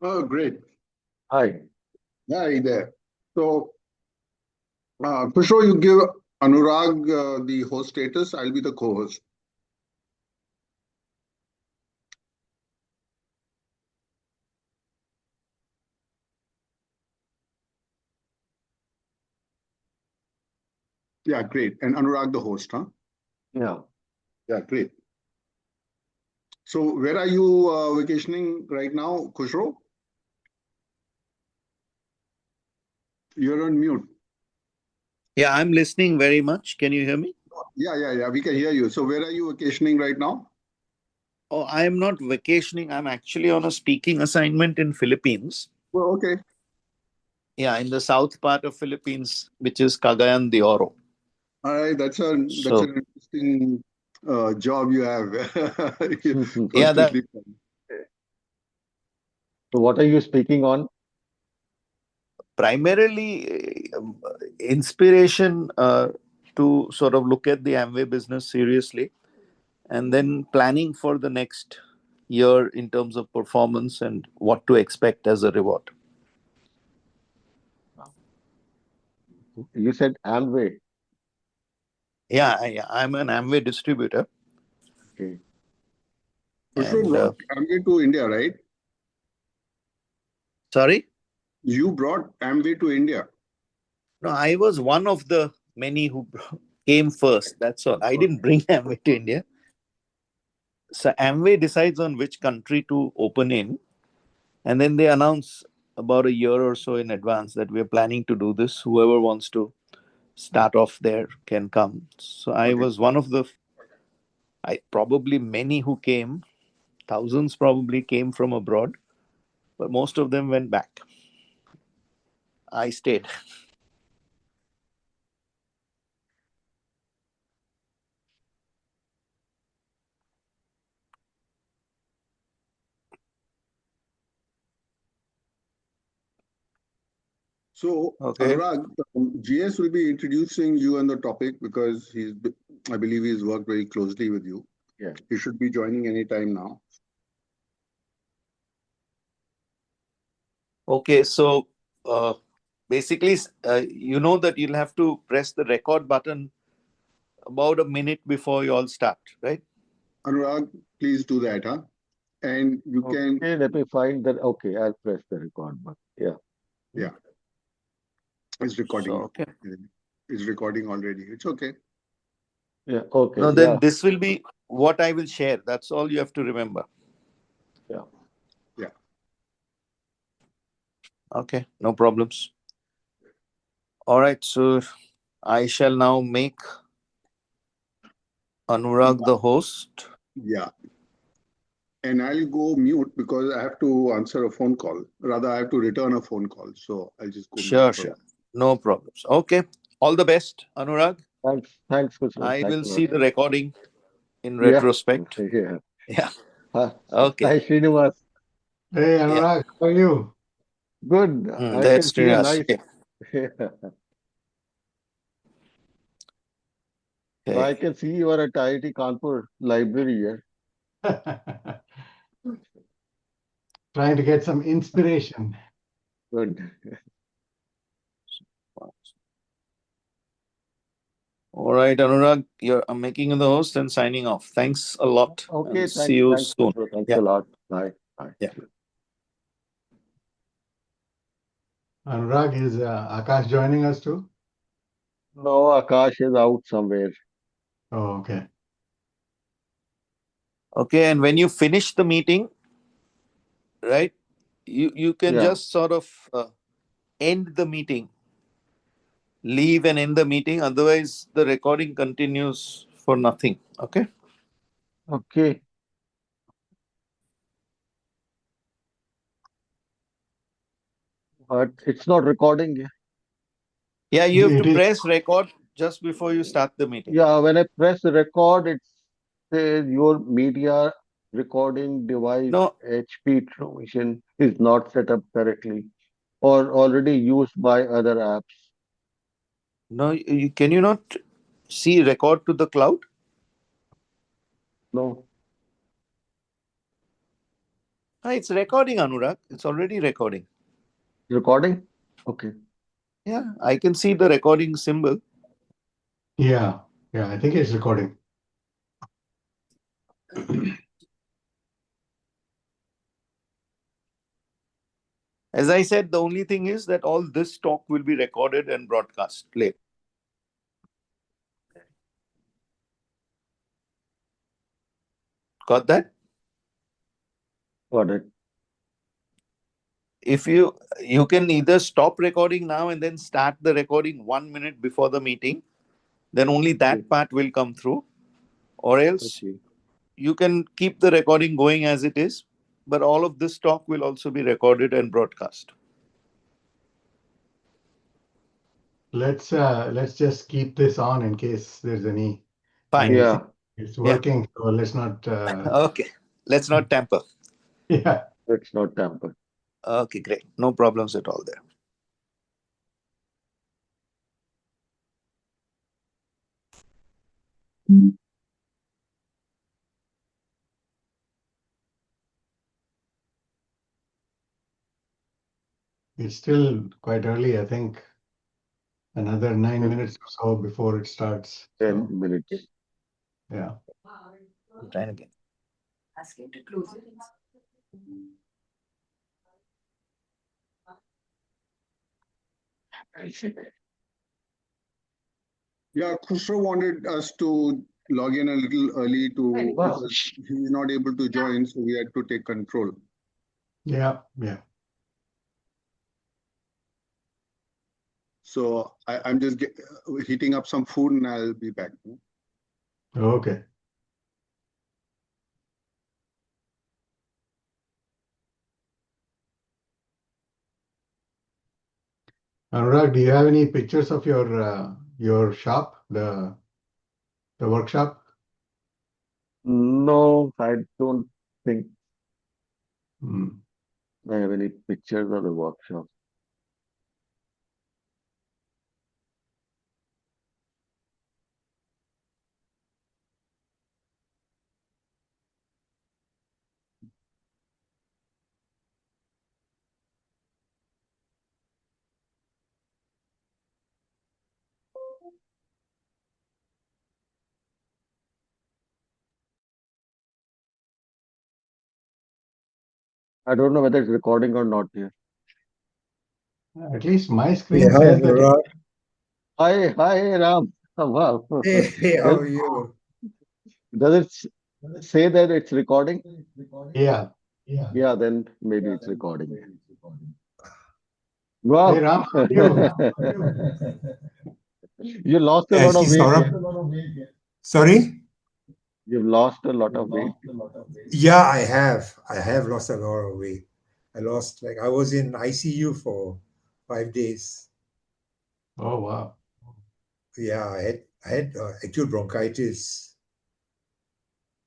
Oh, great. Hi. Hi there. So, Kushro, you give Anurag the host status. I'll be the co-host. Yeah, great. And Anurag the host, huh? Yeah. Yeah, great. So, where are you vacationing right now, Kushro? You're on mute. Yeah, I'm listening very much. Can you hear me? Yeah. We can hear you. So, where are you vacationing right now? Oh, I am not vacationing. I'm actually on a speaking assignment in Philippines. Well, okay. Yeah, in the south part of Philippines, which is Cagayan de Oro. All right. That's an So interesting job you have. yeah, that Constantly. So what are you speaking on? primarily inspiration to sort of look at the Amway business seriously, and then planning for the next year in terms of performance and what to expect as a reward. You said Amway. I'm an Amway distributor, Okay. Kushro and brought Amway to India, right? sorry. You brought Amway to India. No, I was one of the many who came first. That's all. I didn't bring Amway to India. So Amway decides on which country to open in, and then they announce about a year or so in advance that we're planning to do this. Whoever wants to start off there can come. So I Okay. was one of the, I probably many who came, thousands probably came from abroad, but most of them went back. I stayed. So, Okay. Anurag, GS will be introducing you on the topic because I believe he's worked very closely with you. Yeah. He should be joining anytime now. Okay. So basically, you know that you'll have to press the record button about a minute before you all start, right? Anurag, please do that, huh? And you can, Okay, let me find that. Okay, I'll press the record button. Yeah. yeah, it's So, recording. okay. It's recording already. It's okay. Yeah. Okay. No, Yeah. then this will be what I will share. That's all you have to remember. Yeah. Yeah. Okay, no problems. All right, so I shall now make Anurag the host. Yeah. And I'll go mute because I have to answer a phone call. Rather, I have to return a phone call. So I'll just go mute Sure, for a sure. while. No problems. Okay, all the best, Anurag. Thanks. Thanks, Kushal. I Thanks will a lot. see the recording in Yeah. retrospect. Yeah. Yeah. Hi, Okay. hi, Srinivas. Hey Yeah. Anurag, how are you? Good. I can That's see a Srinivas. nice. Yeah. So I Okay. can see you are at IIT Kanpur library here. Trying to get some inspiration. Good. All right, Anurag, I'm making you the host and signing off. Thanks a lot Okay. and see you Thanks, soon. Kushal. Thanks Yeah. a lot. Bye. Bye. Yeah. Anurag, is Akash joining us too? No, Akash is out somewhere. Oh, okay. Okay, and when you finish the meeting, right, you can Yeah. just sort of end the meeting, leave and end the meeting. Otherwise, the recording continues for nothing. Okay. Okay. But it's not recording. Yeah, you have to It is. press record just before you start the meeting. Yeah, when I press the record, it says your media recording device No, HP transmission is not set up correctly or already used by other apps. no, can you not see record to the cloud? No. It's recording, Anurag. It's already recording. Recording? Okay. Yeah, I can see the recording symbol. Yeah, I think it's recording. As I said, the only thing is that all this talk will be recorded and broadcast later. Got that? Got it. If you can either stop recording now and then start the recording 1 minute before the meeting, then only that part will come through, or else Okay. you can keep the recording going as it is, but all of this talk will also be recorded and broadcast. Let's just keep this on in case there's any. Fine. Yeah. It's working, so let's not. Okay. Let's not tamper. Yeah. Let's not tamper. Okay, great. No problems at all there. It's still quite early. I think another 9 minutes or so before it starts. 10 So, minutes. yeah. Try again. Ask him to close it. Yeah, Khusro wanted us to log in a little early to Wow. because he's not able to join, so we had to take control. Yeah. So I'm just heating up some food and I'll be back. Okay. Anurag, do you have any pictures of your shop, the workshop? No, I don't think Hmm. I have any pictures of the workshop. I don't know whether it's recording or not here. At least my screen Hey, hi, says that. Anurag. Hi, Ram. Oh, wow. Hey, how are you? Does it say that it's recording? Yeah. Yeah, then maybe it's recording. Hey, Wow. Ram, how are you? You lost a Yeah, I lot see of weight. Saurabh. Sorry? You've lost a lot of weight. Yeah, I have. I have lost a lot of weight. I was in ICU for 5 days. Oh, wow. Yeah, I had acute bronchitis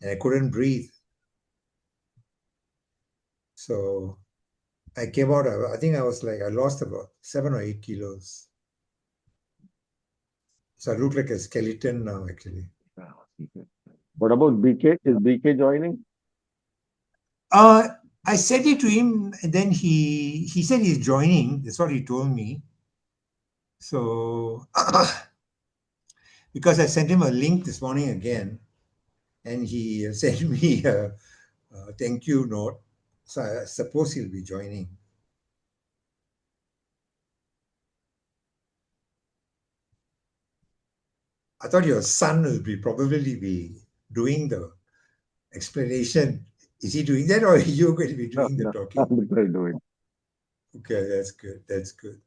and I couldn't breathe. So I came out, I think I lost about 7 or 8 kilos. So I look like a skeleton now, actually. What about BK? Is BK joining? I said it to him, and then he said he's joining. That's what he told me. So because I sent him a link this morning again, and he sent me a thank you note. So I suppose he'll be joining. I thought your son will probably be doing the explanation. Is he doing that, or are you going to be No, doing the no, talking? I'm going to do it. Okay, that's good. That's good.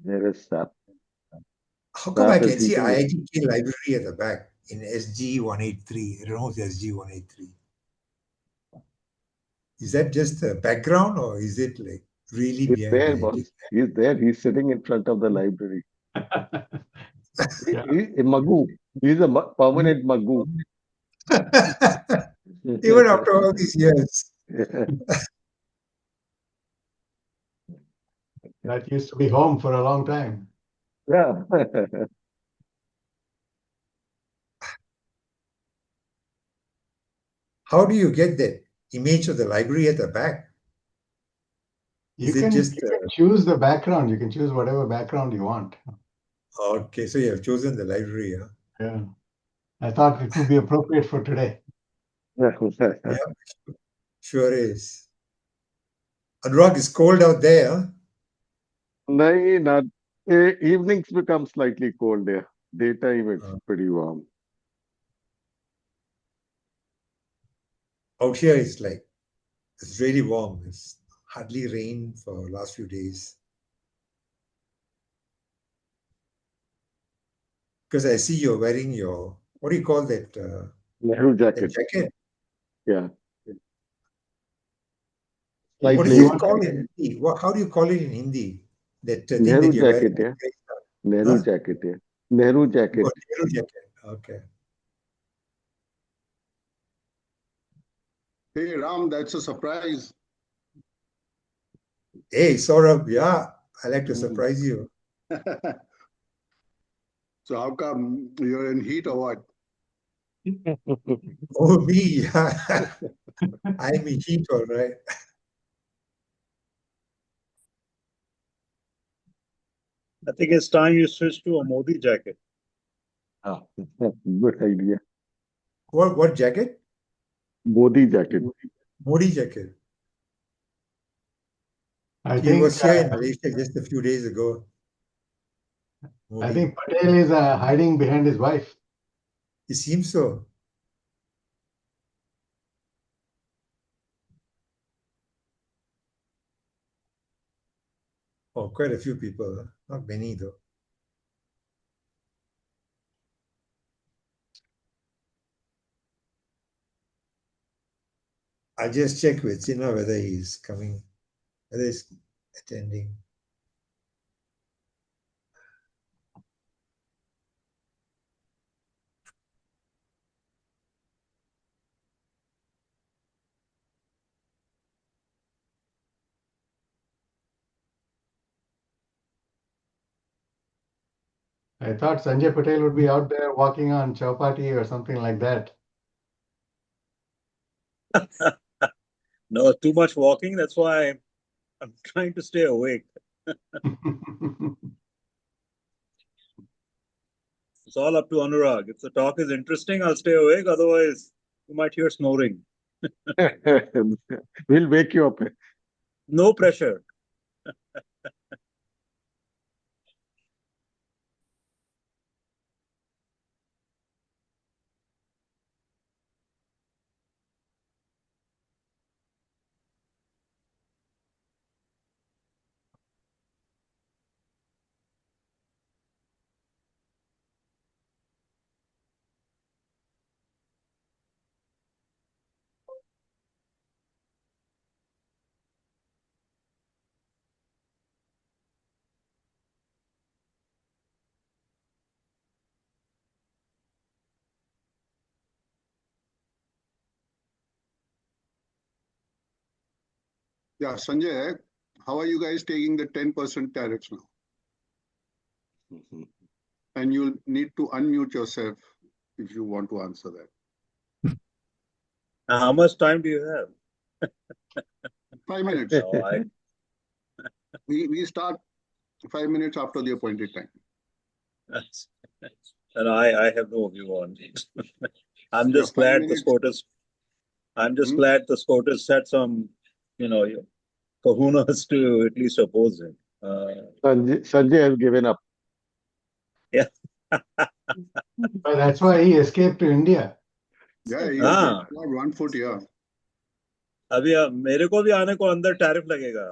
There is SAP. How come I SAP is can see heating it. IITK library at the back in SG 183? I don't know if SG 183. Is that just the background, or is it like really He's behind there, it? boss. He's there. He's sitting in front of the library. Yeah. A Magu. He's a permanent Magu. Even after all these years. That used to be home for a long time. Yeah. How do you get that image of the library at the back? You Is it can, just you can choose the background. You can choose whatever background you want. okay? So you have chosen the library, huh? Yeah. I thought it would be appropriate for today. Yeah, sure is. Anurag, is cold out there, huh? No, not. Evenings become slightly cold there. Daytime it's pretty warm. Out here it's like it's really warm. It's hardly rained for last few days. Because I see you're wearing your, what do you call that? Nehru That jacket. jacket. Yeah. What Slightly does You it call in Hindi? How do you call it in Hindi? That thing Nehru that you're wearing? jacket, yeah. Nehru Huh? jacket, yeah. Nehru jacket. Oh, Nehru jacket. Okay. Hey, Ram, that's a surprise. Hey, Saurabh, yeah, I like to Mm. surprise you. So how come you're in heat or what? Oh, me, yeah. I'm in heat, all right. I think it's time you switch to a Modi jacket. Ah, good idea. What jacket? Modi jacket. Modi jacket. I He was think here in Malaysia just a few days ago. I Modi. think Patel is hiding behind his wife. It seems so. Oh, quite a few people. Huh? Not many, though. I just checked with Sinha whether he's coming, whether he's attending. I thought Sanjay Patel would be out there walking on Chowpatty or something like that. No, too much walking. That's why I'm trying to stay awake. It's all up to Anurag. If the talk is interesting, I'll stay awake. Otherwise, you might hear snoring. We'll wake you up. No pressure. Yeah, Sanjay, how are you guys taking the 10% tariffs now? And you'll need to unmute yourself if you want to answer that. How much time do you have? 5 minutes. No, We start 5 minutes after the appointed time. and I have no view on it. I'm Yeah, just 5 glad the minutes. SCOTUS. I'm just Hmm? glad the SCOTUS set some, kahunas to at least oppose him. Sanjay has given up. Yeah. But that's why he escaped to India. Yeah, he's हाँ got 1 foot here. अभी मेरे को भी आने को अंदर tariff लगेगा.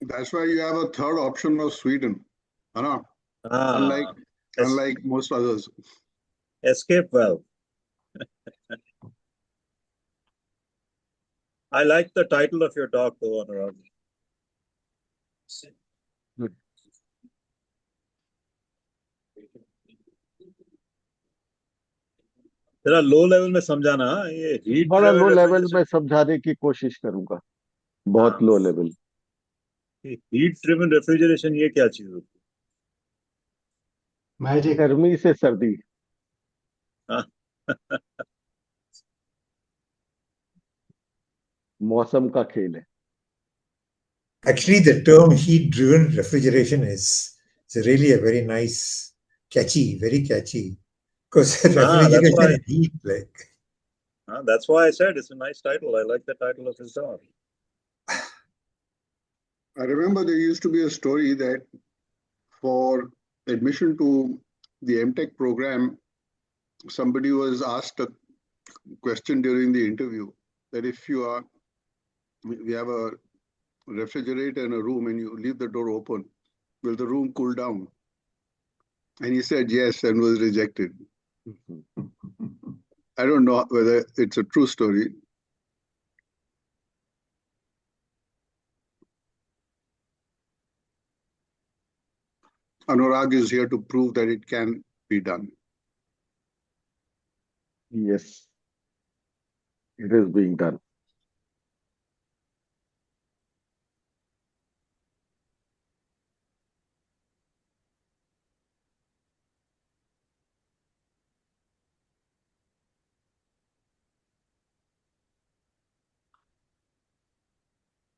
That's why you have a third option of Sweden. Unlike, हाँ. unlike most others. Escape well. I like the title of your talk, though, Anurag. तेरा लो लेवल में समझाना. ये हीट बड़ा लो ड्रिवन लेवल में रेफ्रिजरेशन. समझाने की कोशिश करूंगा. बहुत हाँ. Low level. Heat driven refrigeration ये क्या चीज होती Magic. गर्मी से सर्दी. मौसम का खेल है. Actually, the term heat-driven refrigeration is really a very nice, catchy, very catchy. Because That's refrigeration why. and heat, like. That's why I said it's a nice title. I like the title of his talk. I remember there used to be a story that for admission to the MTech program, somebody was asked a question during the interview that if we have a refrigerator in a room and you leave the door open, will the room cool down? And he said yes and was rejected. I don't know whether it's a true story. Anurag is here to prove that it can be done. Yes, it is being done.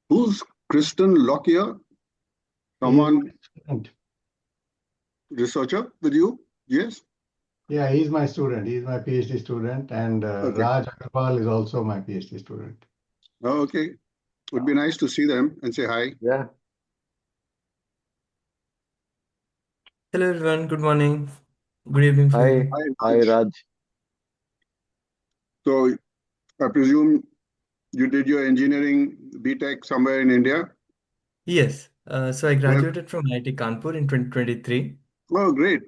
Who's Kristen Lockyer? Someone researcher with you? Yes. Yeah, he's my student. He's my PhD student, and Okay. Raj Agarwal is also my PhD student. Oh, okay. Would be nice to see them and say hi. Yeah. Hello everyone, good morning. Good evening for you. Hi, Hi, hi, Raj. Raj. So I presume you did your engineering BTech somewhere in India? Yes, so I Where? graduated from IIT Kanpur in 2023. Oh, great.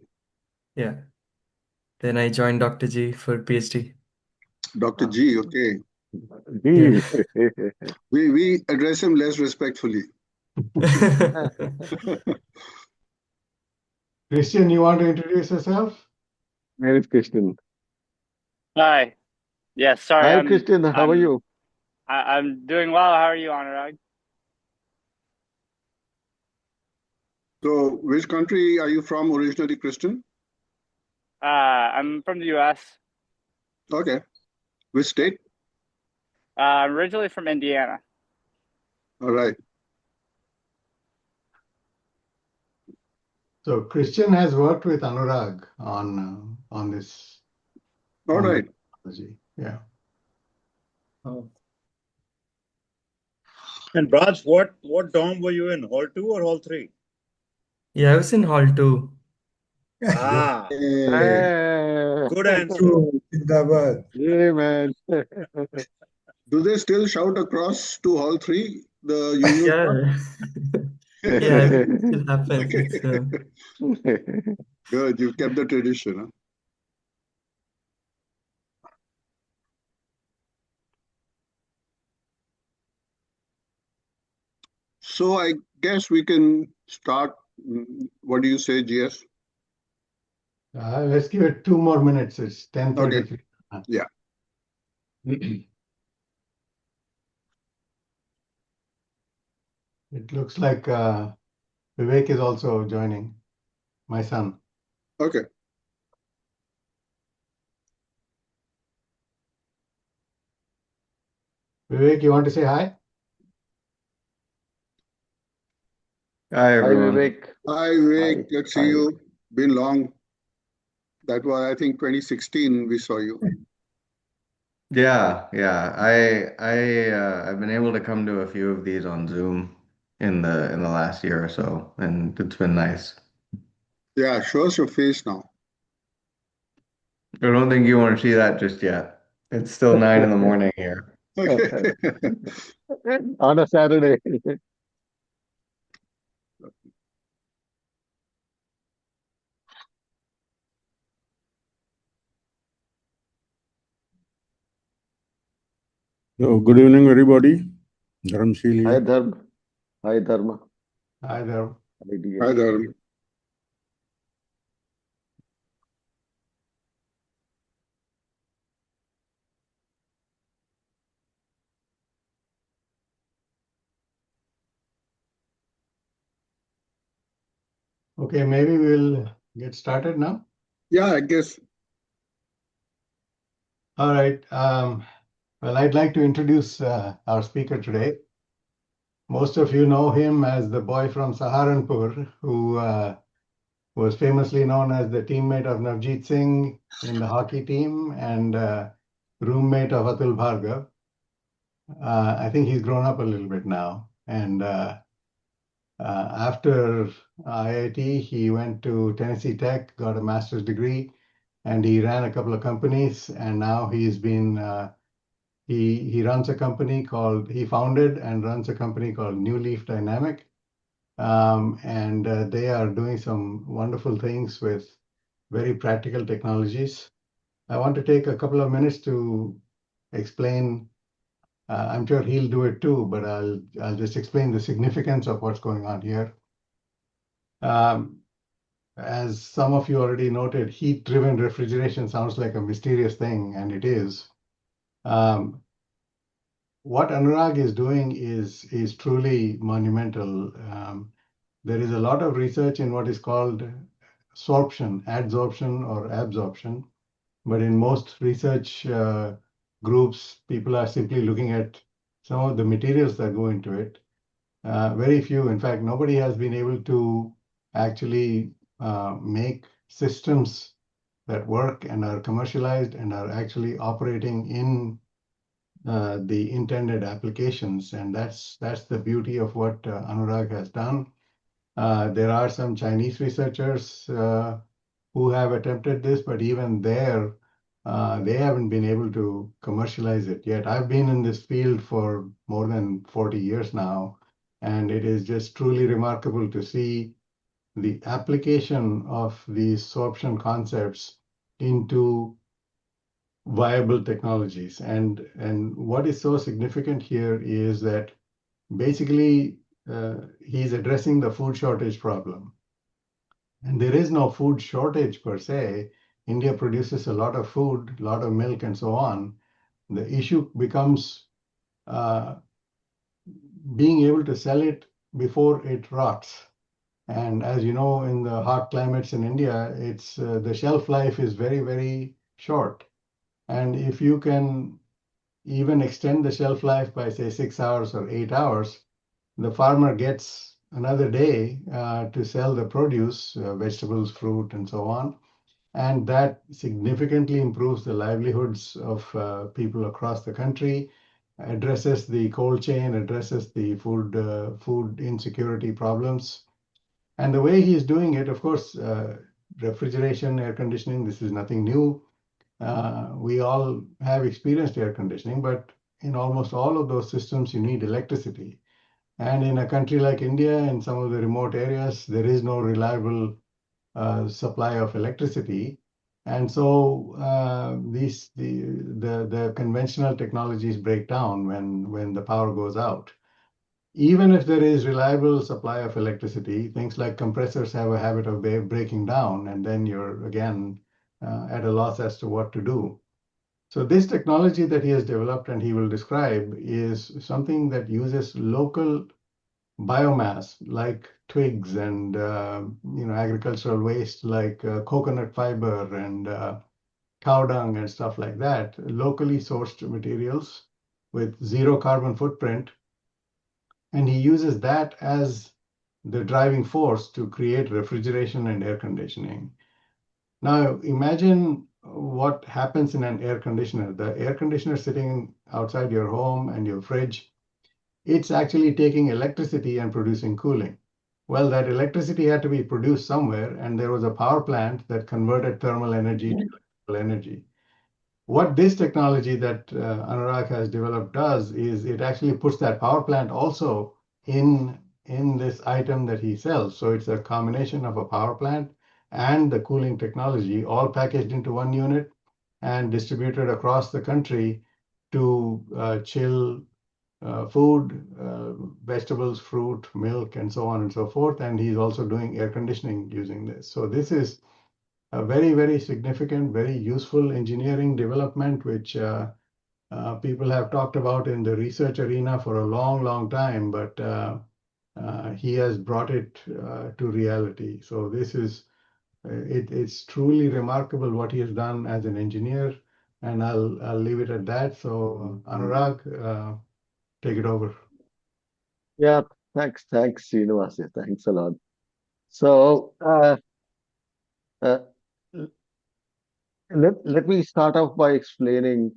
Yeah. Then I joined Dr. G for PhD. Dr. G, okay. Yeah. We address him less respectfully. Christian, you want to introduce yourself? Where is Christian? Hi. Yes, sorry, Hi, Christian. How are you? I'm doing well. How are you, Anurag? So which country are you from originally, Kristen? I'm from the US. Okay. Which state? I'm originally from Indiana. All right. So Christian has worked with Anurag on this. All on the right. technology. Yeah. Oh. And Raj, what dorm were you in? Hall 2 or Hall 3? Yeah, I was in Hall 2. Ah, Hey. good answer. True, Zindabad. Yeah, man. Do they still shout across to Hall 3, the Union Park? Yeah. Yeah, I believe it still happens. It's Good, you've kept the tradition. Huh? So I guess we can start. What do you say, GS? Let's give it 2 more minutes. It's 10:33. Okay. Yeah. It looks like Vivek is also joining, my son. Okay. Vivek, you want to say hi? Hi, Hi, everyone. Vivek. Hi, Vivek. Hi. Good to see Hi. you. Been long. That was, I think, 2016 we saw you. Yeah, yeah. I've been able to come to a few of these on Zoom in the last year or so, and it's been nice. Yeah, show us your face now. I don't think you want to see that just yet. It's still 9 in the morning here. Okay. On a Saturday. So, good evening, everybody. Dharamshil Hi, here. Dharma. Hi, Dharma. Hi there. Hi, DS. Hi, Dharam. Okay, maybe we'll get started now? Yeah, I guess. All right. Well, I'd like to introduce our speaker today. Most of you know him as the boy from Saharanpur who was famously known as the teammate of Navjeet Singh in the hockey team and roommate of Atul Bhargav. I think he's grown up a little bit now. And after IIT, he went to Tennessee Tech, got a master's degree, and he ran a couple of companies. And now he's been he runs a company called he founded and runs a company called New Leaf Dynamic, and they are doing some wonderful things with very practical technologies. I want to take a couple of minutes to explain. I'm sure he'll do it too, but I'll just explain the significance of what's going on here. As some of you already noted, heat-driven refrigeration sounds like a mysterious thing, and it is. What Anurag is doing is truly monumental. There is a lot of research in what is called sorption, adsorption, or absorption. But in most research groups, people are simply looking at some of the materials that go into it. Very few, in fact, nobody has been able to actually make systems that work and are commercialized and are actually operating in the intended applications. And that's the beauty of what Anurag has done. There are some Chinese researchers who have attempted this, but even there, they haven't been able to commercialize it yet. I've been in this field for more than 40 years now, and it is just truly remarkable to see the application of these sorption concepts into viable technologies. And what is so significant here is that basically he's addressing the food shortage problem. And there is no food shortage per se. India produces a lot of food, a lot of milk, and so on. The issue becomes being able to sell it before it rots. And as you know, in the hot climates in India, it's the shelf life is very, very short. And if you can even extend the shelf life by, say, 6 hours or 8 hours, the farmer gets another day to sell the produce, vegetables, fruit, and so on. And that significantly improves the livelihoods of people across the country, addresses the cold chain, addresses the food insecurity problems. And the way he is doing it, of course, refrigeration, air conditioning, this is nothing new. We all have experienced air conditioning, but in almost all of those systems, you need electricity. And in a country like India, in some of the remote areas, there is no reliable supply of electricity. And so the conventional technologies break down when the power goes out. Even if there is reliable supply of electricity, things like compressors have a habit of breaking down, and then you're again at a loss as to what to do. So this technology that he has developed and he will describe is something that uses local biomass like twigs and agricultural waste like coconut fiber and cow dung and stuff like that, locally sourced materials with zero carbon footprint. And he uses that as the driving force to create refrigeration and air conditioning. Now, imagine what happens in an air conditioner. The air conditioner sitting outside your home and your fridge, it's actually taking electricity and producing cooling. Well, that electricity had to be produced somewhere, and there was a power plant that converted thermal energy to electrical energy. What this technology that Anurag has developed does is it actually puts that power plant also in this item that he sells. So it's a combination of a power plant and the cooling technology, all packaged into one unit and distributed across the country to chill food, vegetables, fruit, milk, and so on and so forth. And he's also doing air conditioning using this. So this is a very, very significant, very useful engineering development, which people have talked about in the research arena for a long, long time, but he has brought it to reality. So this is It's truly remarkable what he has done as an engineer, and I'll leave it at that. So Anurag, take it over. Yeah, thanks, Srinivas. Thanks a lot. So uh, let me start off by explaining,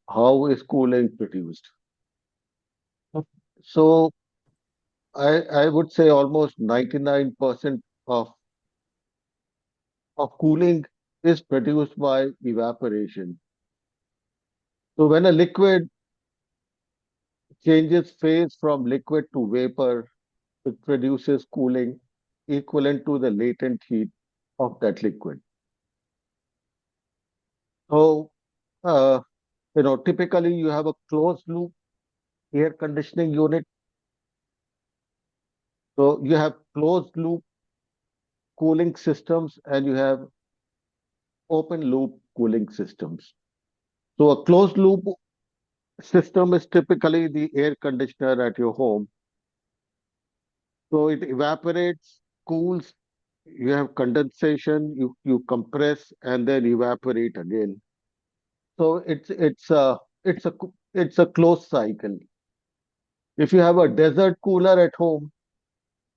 how is cooling produced. So I would say almost 99% of cooling is produced by evaporation. So when a liquid changes phase from liquid to vapor, it produces cooling equivalent to the latent heat of that liquid. So, typically you have a closed loop air conditioning unit. So you have closed loop cooling systems and you have open loop cooling systems. So a closed loop system is typically the air conditioner at your home. So it evaporates, cools, you have condensation, you compress and then evaporate again. So it's a closed cycle. If you have a desert cooler at home,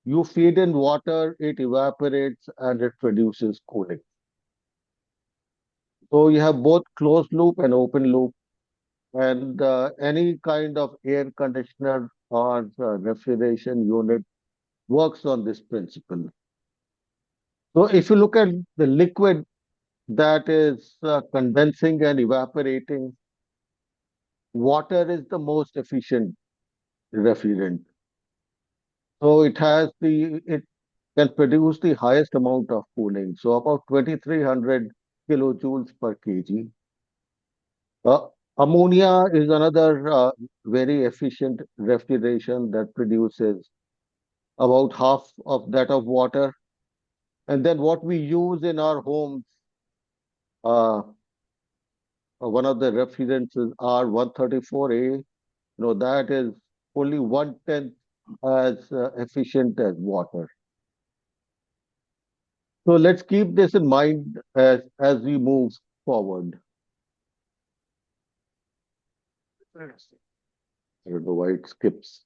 you feed in water, it evaporates and it produces cooling. So you have both closed loop and open loop, and any kind of air conditioner or refrigeration unit works on this principle. So if you look at the liquid that is condensing and evaporating, water is the most efficient refrigerant. So it can produce the highest amount of cooling. So about 2300 kilojoules per kg. Ammonia is another very efficient refrigeration that produces about half of that of water. And then what we use in our homes, uh, one of the refrigerants is R134A. That is only 1/10 as efficient as water. So let's keep this in mind as we move forward. I don't know why it skips.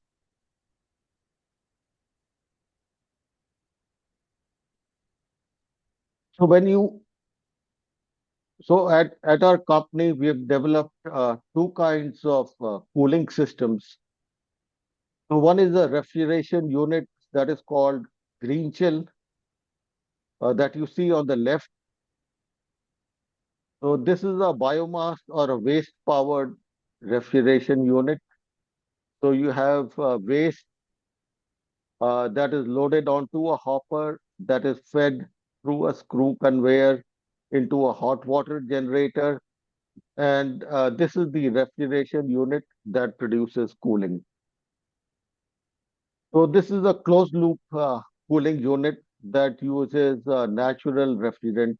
So at our company, we have developed two kinds of cooling systems. So one is a refrigeration unit that is called green chill that you see on the left. So this is a biomass or a waste powered refrigeration unit. So you have waste that is loaded onto a hopper that is fed through a screw conveyor into a hot water generator. And this is the refrigeration unit that produces cooling. So this is a closed loop cooling unit that uses natural refrigerant.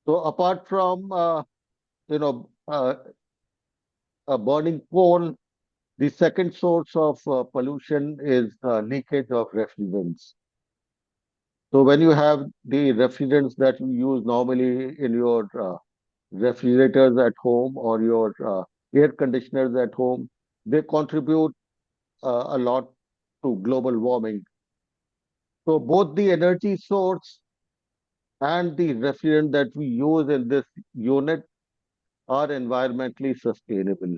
So apart from you know burning coal, the second source of pollution is leakage of refrigerants. So when you have the refrigerants that you use normally in your refrigerators at home or your air conditioners at home, they contribute a lot to global warming. So both the energy source and the refrigerant that we use in this unit are environmentally sustainable.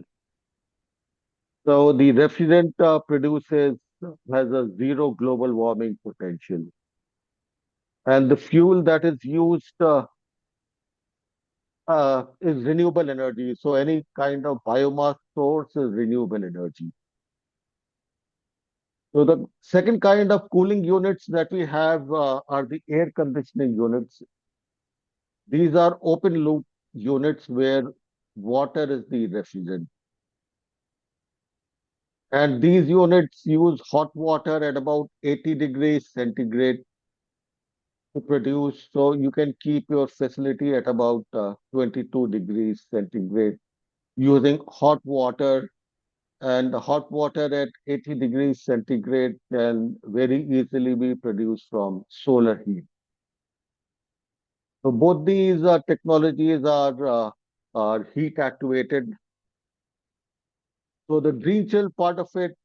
So the refrigerant has a zero global warming potential. And the fuel that is used is renewable energy. So any kind of biomass source is renewable energy. So the second kind of cooling units that we have are the air conditioning units. These are open loop units where water is the refrigerant. And these units use hot water at about 80 degrees centigrade to produce. So you can keep your facility at about 22 degrees centigrade using hot water and hot water at 80 degrees centigrade can very easily be produced from solar heat. So both these technologies are heat activated. So the green chill part of it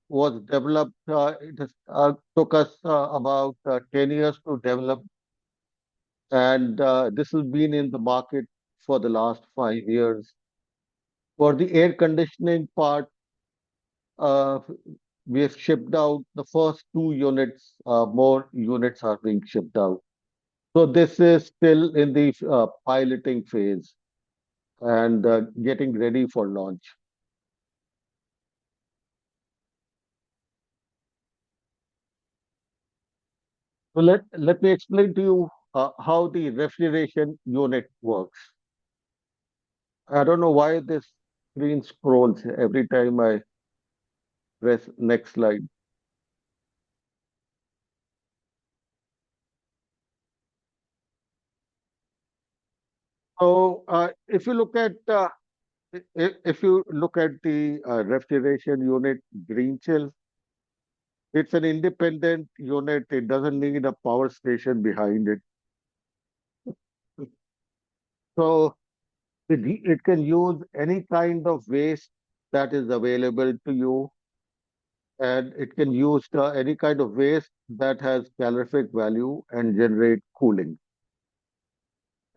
was developed. Took us about 10 years to develop, and this has been in the market for the last 5 years. For the air conditioning part, uh, we have shipped out the first 2 units. More units are being shipped out. So this is still in the piloting phase and getting ready for launch. So let me explain to you how the refrigeration unit works. I don't know why this screen scrolls every time I press next slide. So if you look at the refrigeration unit green chill, it's an independent unit. It doesn't need a power station behind it. So it can use any kind of waste that is available to you, and it can use any kind of waste that has calorific value and generate cooling.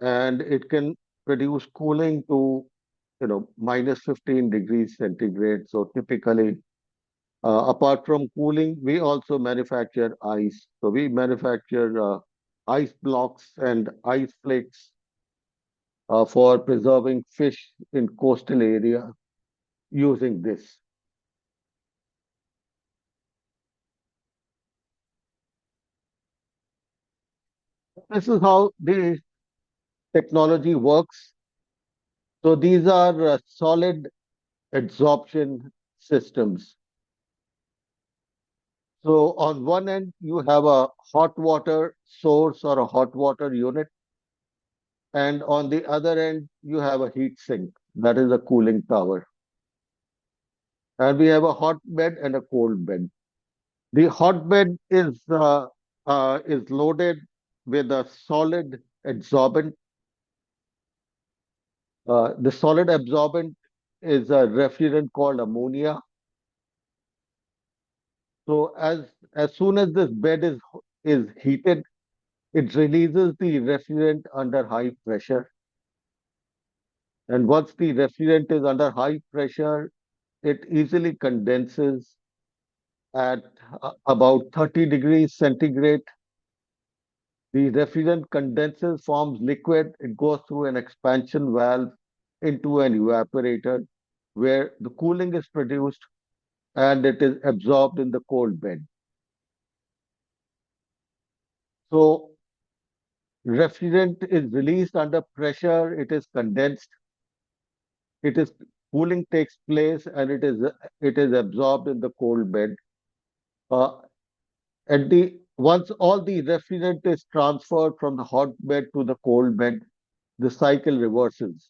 And it can produce cooling to minus 15 degrees centigrade. So typically, apart from cooling, we also manufacture ice. So we manufacture ice blocks and ice flakes for preserving fish in coastal area using this. This is how the technology works. So these are solid adsorption systems. So on one end, you have a hot water source or a hot water unit. And on the other end, you have a heat sink. That is a cooling tower. And we have a hot bed and a cold bed. The hot bed is loaded with a solid adsorbent. The solid absorbent is a refrigerant called ammonia. So as soon as this bed is heated, it releases the refrigerant under high pressure. And once the refrigerant is under high pressure, it easily condenses at about 30 degrees centigrade. The refrigerant condenses, forms liquid. It goes through an expansion valve into an evaporator where the cooling is produced and it is absorbed in the cold bed. So refrigerant is released under pressure, it is condensed, it is cooling takes place, and it is absorbed in the cold bed. Uh, once all the refrigerant is transferred from the hot bed to the cold bed, the cycle reverses,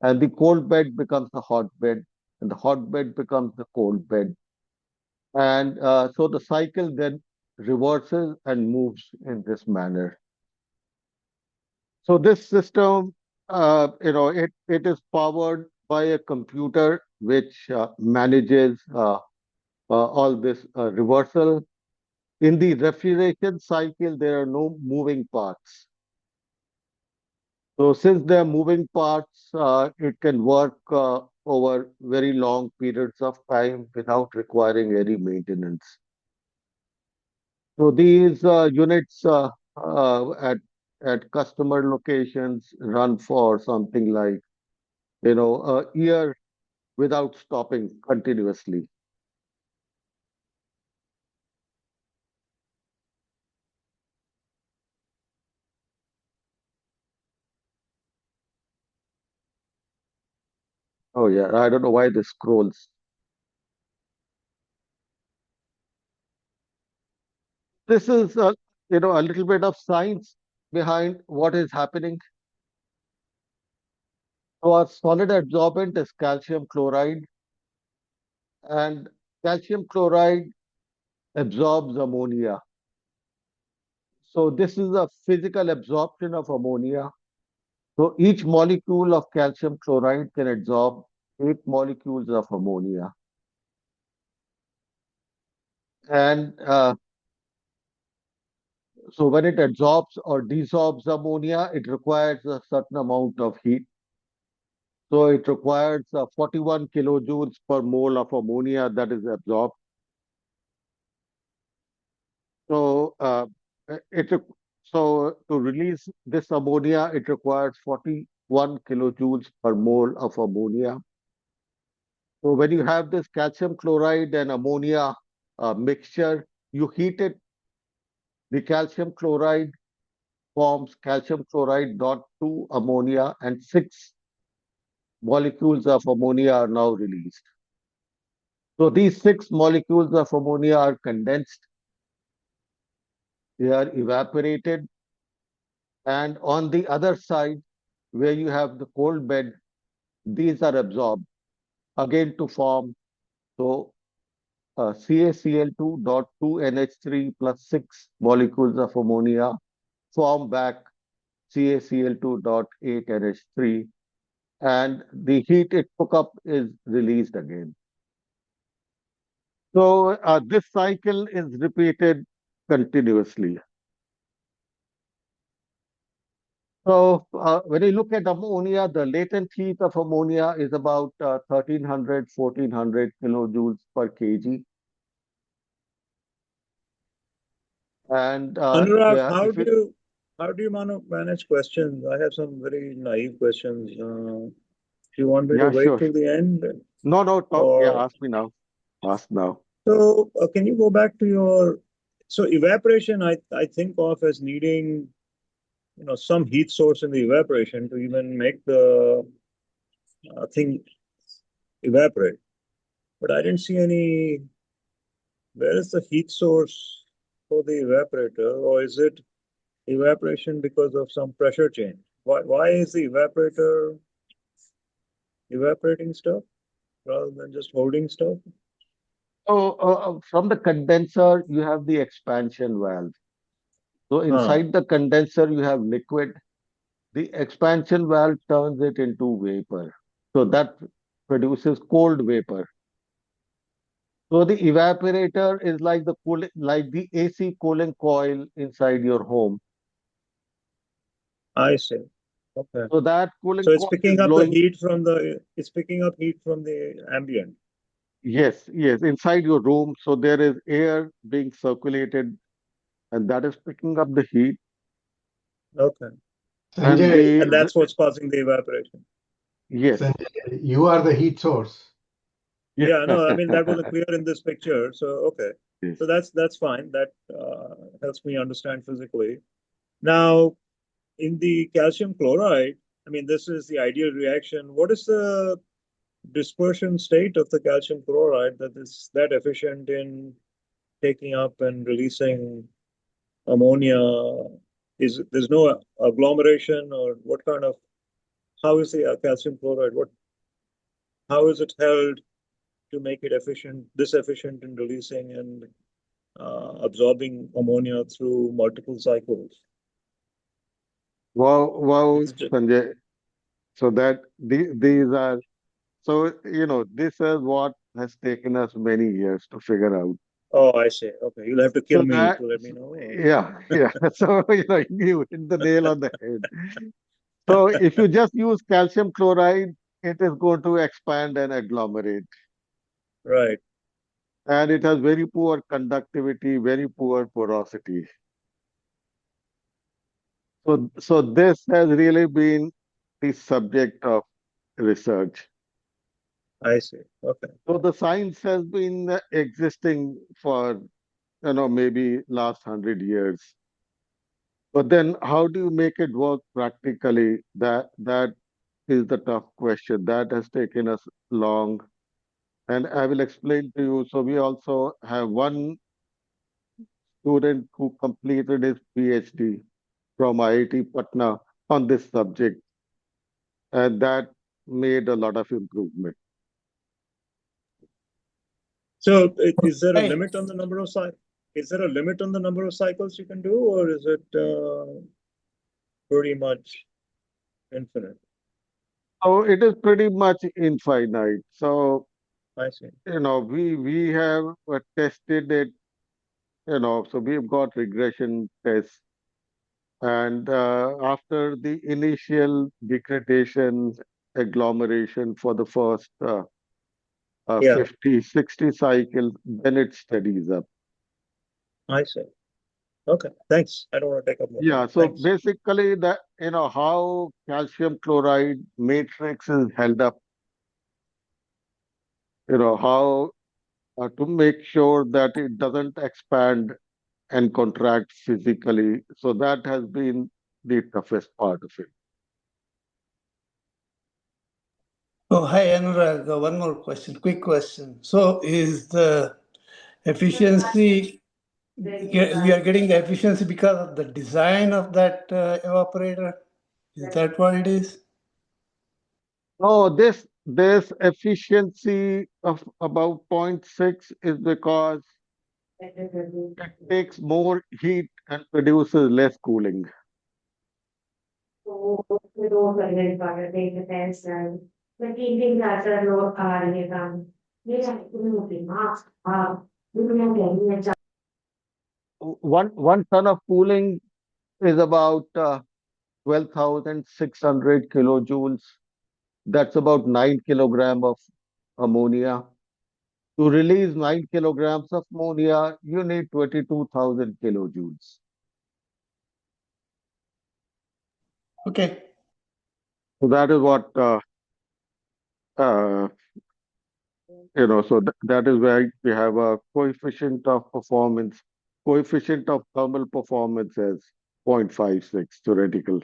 and the cold bed becomes the hot bed, and the hot bed becomes the cold bed, and so the cycle then reverses and moves in this manner. So this system, it is powered by a computer which manages all this reversal. In the refrigeration cycle, there are no moving parts. So since there are moving parts, it can work over very long periods of time without requiring any maintenance. So these units at customer locations run for something like a year without stopping continuously. Oh yeah, I don't know why this scrolls. This is a little bit of science behind what is happening. So our solid absorbent is calcium chloride. And calcium chloride absorbs ammonia. So this is a physical absorption of ammonia. So each molecule of calcium chloride can absorb 8 molecules of ammonia. And so when it absorbs or desorbs ammonia, it requires a certain amount of heat. So it requires 41 kilojoules per mole of ammonia that is absorbed. So it so to release this ammonia, it requires 41 kilojoules per mole of ammonia. So when you have this calcium chloride and ammonia mixture, you heat it. The calcium chloride forms calcium chloride dot 2 ammonia, and 6 molecules of ammonia are now released. So these 6 molecules of ammonia are condensed, they are evaporated, and on the other side, where you have the cold bed, these are absorbed again to form so CaCl2.2NH3 plus 6 molecules of ammonia form back CaCl2.8NH3, and the heat it took up is released again. So this cycle is repeated continuously. So when you look at ammonia, the latent heat of ammonia is about 1300, 1400 kilojoules per kg. And Anurag, if it, how do you manage questions? I have some very naive questions. Do you want me to yeah, wait sure. till the end, No, talk. Yeah, or ask me now. Ask now. so? Can you go back to your so evaporation? I think of as needing some heat source in the evaporation to even make the thing evaporate. But I didn't see any. Where is the heat source for the evaporator, or is it evaporation because of some pressure change? Why is the evaporator evaporating stuff rather than just holding stuff? So from the condenser, you have the expansion valve. So Huh, inside the condenser, you have liquid. The expansion valve turns it into vapor. So that produces cold vapor. So the evaporator is like the like the AC cooling coil inside your home. I see. Okay. So that cooling So it's coil is picking up the blowing. heat from it's picking up heat from the ambient. Yes, inside your room. So there is air being circulated, and that is picking up the heat. Okay. And Sanjay, And that's what's causing the evaporation. yes, Sanjay, you are the heat source. yeah, Yeah, no, I mean that wasn't clear in this picture. So okay. yes. So that's fine. That helps me understand physically. Now, in the calcium chloride, I mean, this is the ideal reaction. What is the dispersion state of the calcium chloride that is that efficient in taking up and releasing ammonia? Is there's no agglomeration, or what kind of how is the calcium chloride? How is it held to make it this efficient in releasing and absorbing ammonia through multiple cycles? Wow, It's just, Sanjay. So that these are so this is what has taken us many years to figure out. oh, I see. Okay, you'll have to kill So me that to let me know. yeah. So you hit the nail on the head. So if you just use calcium chloride, it is going to expand and agglomerate. Right. And it has very poor conductivity, very poor porosity. So this has really been the subject of research. I see. Okay. So the science has been existing for maybe last 100 years. But then how do you make it work practically? That is the tough question. That has taken us long. And I will explain to you. So we also have one student who completed his PhD from IIT Patna on this subject, and that made a lot of improvement. So is there a Hey. limit on the number of cycles? Is there a limit on the number of cycles you can do, or is it pretty much infinite? So it is pretty much infinite. So, I see. we have tested it, so we've got regression tests. And after the initial degradation, agglomeration for the first Yeah, 50, 60 cycles, then it steadies up. I see. Okay, thanks. I don't want to take up more Yeah, time. so Thanks. basically how calcium chloride matrix is held up, how to make sure that it doesn't expand and contract physically. So that has been the toughest part of it. Oh, hi, Anurag. One more question, quick question. So is the efficiency, we are getting the efficiency because of the design of that evaporator? Is that what it is? Oh, this efficiency of about 0.6 is because it takes more heat and produces less cooling. One ton of cooling is about 12,600 kilojoules. That's about 9 kilogram of ammonia. To release 9 kilograms of ammonia, you need 22,000 kilojoules. Okay. So that is what, so that is where we have a coefficient of performance, coefficient of thermal performance as 0.56 theoretical.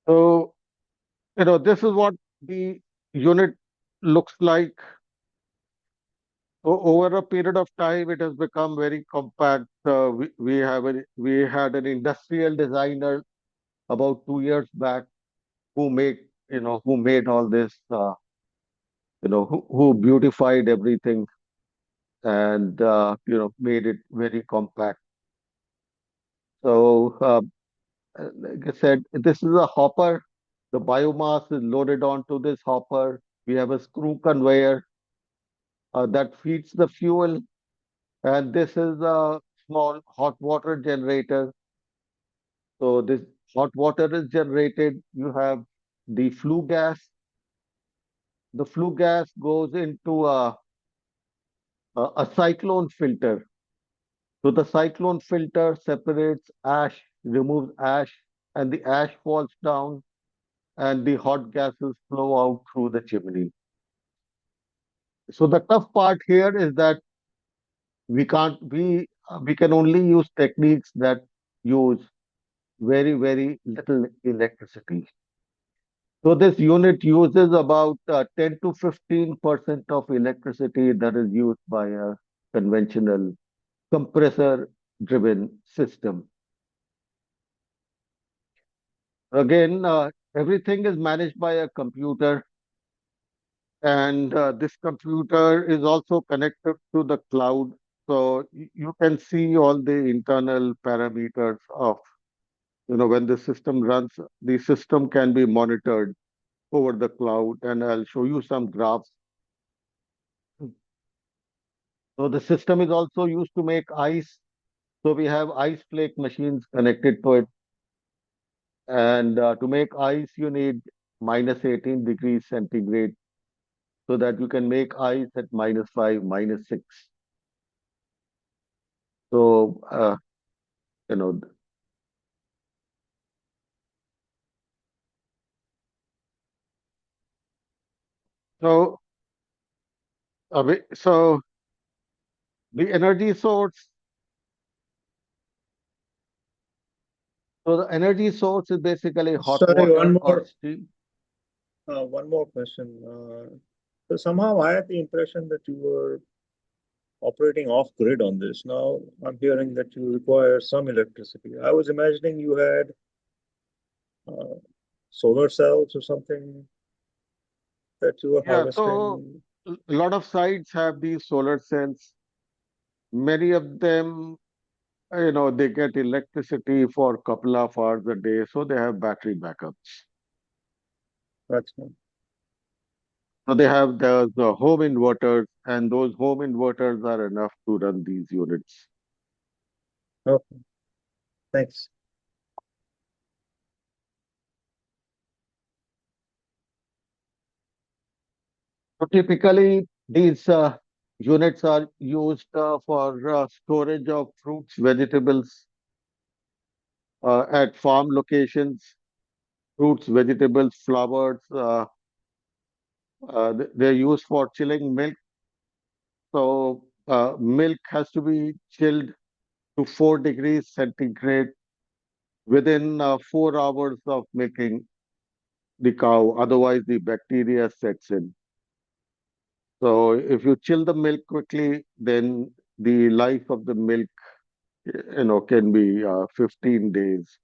So, this is what the unit looks like. Over a period of time, it has become very compact. We had an industrial designer about 2 years back who made all this, who beautified everything and made it very compact. So, like I said, this is a hopper. The biomass is loaded onto this hopper. We have a screw conveyor that feeds the fuel, and this is a small hot water generator. So this hot water is generated. You have the flue gas. The flue gas goes into a cyclone filter. So the cyclone filter separates ash, removes ash, and the ash falls down, and the hot gases flow out through the chimney. So the tough part here is that we can only use techniques that use very, very little electricity. So this unit uses about 10 to 15% of electricity that is used by a conventional compressor-driven system. Again, everything is managed by a computer, and this computer is also connected to the cloud. So you can see all the internal parameters of, when the system runs, the system can be monitored over the cloud, and I'll show you some graphs. So the system is also used to make ice. So we have ice flake machines connected to it. And to make ice, you need minus 18 degrees centigrade so that you can make ice at -5, -6. So, you know, so, so the energy source, so the energy source is basically hot Sorry, water or steam. one more question. So somehow I had the impression that you were operating off grid on this. Now I'm hearing that you require some electricity. I was imagining you had solar cells or something that you were Yeah, so harvesting. a lot of sites have these solar cells. Many of them, they get electricity for a couple of hours a day, so they have battery backups. That's not. So they have the home inverters, and those home inverters are enough to run these units. Okay. Thanks. So typically, these units are used for storage of fruits, vegetables at farm locations, fruits, vegetables, flowers. They're used for chilling milk. So milk has to be chilled to 4 degrees centigrade within 4 hours of milking the cow. Otherwise, the bacteria sets in. So if you chill the milk quickly, then the life of the milk, can be 15 days.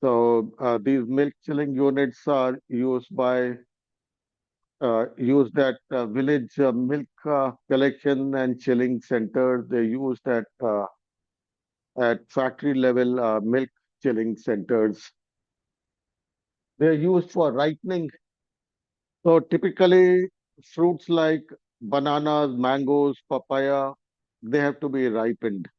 So these milk chilling units are used at village milk collection and chilling centers. They're used at factory level milk chilling centers. They're used for ripening. So typically, fruits like bananas, mangoes, papaya, they have to be ripened.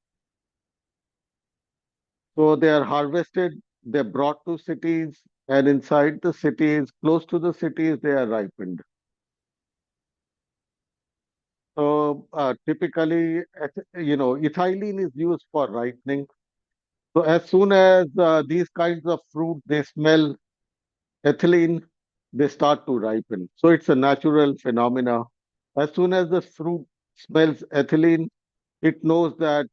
So they are harvested, they're brought to cities, and inside the cities, close to the cities, they are ripened. So typically, ethylene is used for ripening. So as soon as these kinds of fruit they smell ethylene, they start to ripen. So it's a natural phenomena. As soon as the fruit smells ethylene, it knows that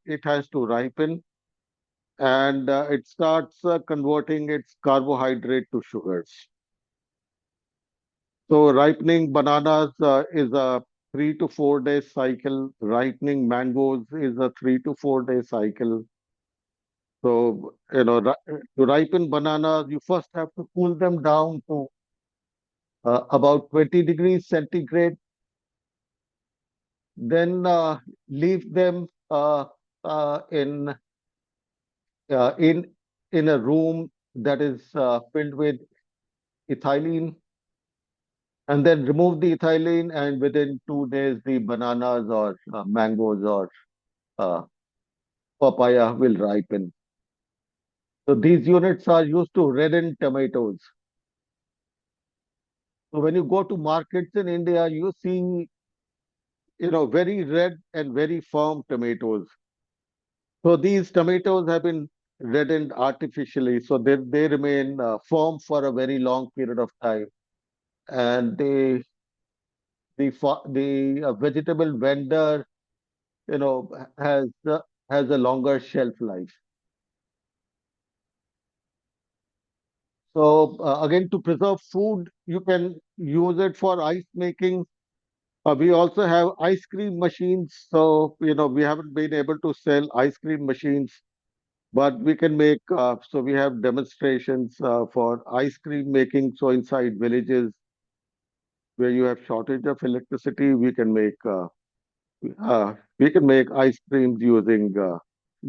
it has to ripen, and it starts converting its carbohydrate to sugars. So ripening bananas is a 3 to 4 day cycle. Ripening mangoes is a 3 to 4 day cycle. So, to ripen bananas, you first have to cool them down to about 20 degrees centigrade. Then leave them in uh, in in a room that is filled with ethylene, and then remove the ethylene, and within 2 days the bananas or mangoes or uh, papaya will ripen. So these units are used to redden tomatoes. So when you go to markets in India, you see, very red and very firm tomatoes. So these tomatoes have been reddened artificially, so they remain firm for a very long period of time, and the vegetable vendor, has a longer shelf life. So again, to preserve food, you can use it for ice making. We also have ice cream machines. So, we haven't been able to sell ice cream machines, but we can make, so we have demonstrations for ice cream making. So inside villages where you have shortage of electricity, we can make ice creams using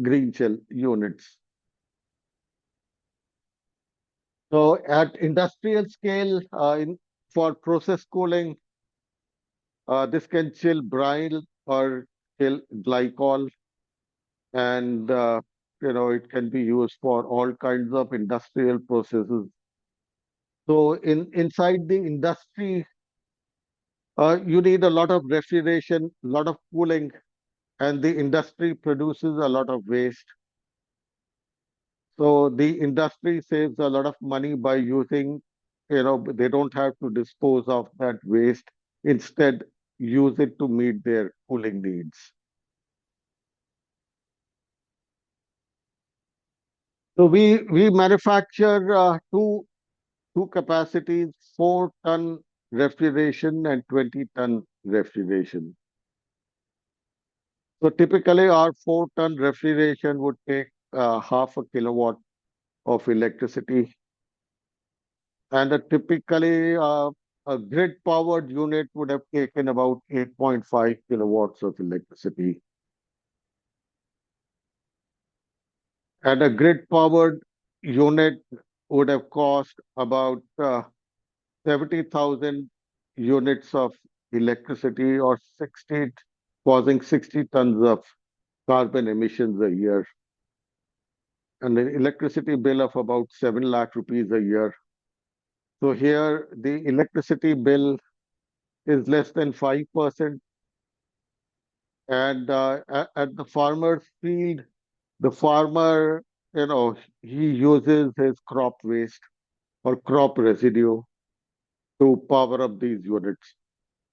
green shell units. So at industrial scale, for process cooling, this can chill brine or chill glycol, and it can be used for all kinds of industrial processes. So inside the industry, you need a lot of refrigeration, a lot of cooling, and the industry produces a lot of waste. So the industry saves a lot of money by using, they don't have to dispose of that waste. Instead, use it to meet their cooling needs. So we manufacture two capacities, 4-ton refrigeration and 20-ton refrigeration. So typically, our 4-ton refrigeration would take half a kilowatt of electricity, and typically a grid-powered unit would have taken about 8.5 kilowatts of electricity. And a grid-powered unit would have cost about 70,000 units of electricity, or causing 60 tons of carbon emissions a year, and an electricity bill of about 7 lakh rupees a year. So here the electricity bill is less than 5%. And at the farmer's field, the farmer, he uses his crop waste or crop residue to power up these units.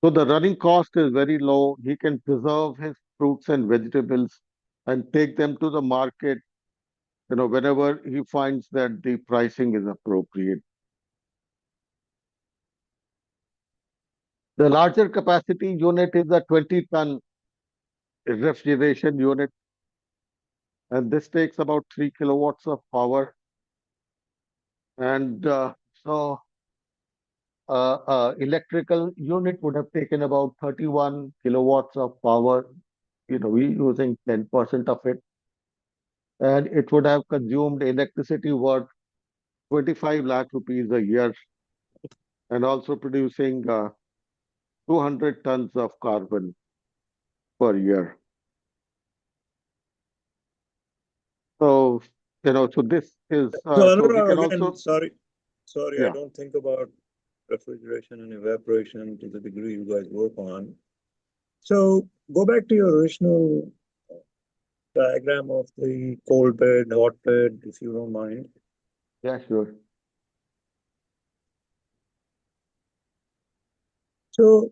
So the running cost is very low. He can preserve his fruits and vegetables and take them to the market, whenever he finds that the pricing is appropriate. The larger capacity unit is a 20-ton refrigeration unit, and this takes about 3 kilowatts of power. And so electrical unit would have taken about 31 kilowatts of power. We're using 10% of it, and it would have consumed electricity worth 25 lakh rupees a year, and also producing 200 tons of carbon per year. So, so this is, So so we can Anurag, again, also, sorry, I yeah. don't think about refrigeration and evaporation to the degree you guys work on. So go back to your original diagram of the cold bed, hot bed, if you don't mind. Yeah, sure. So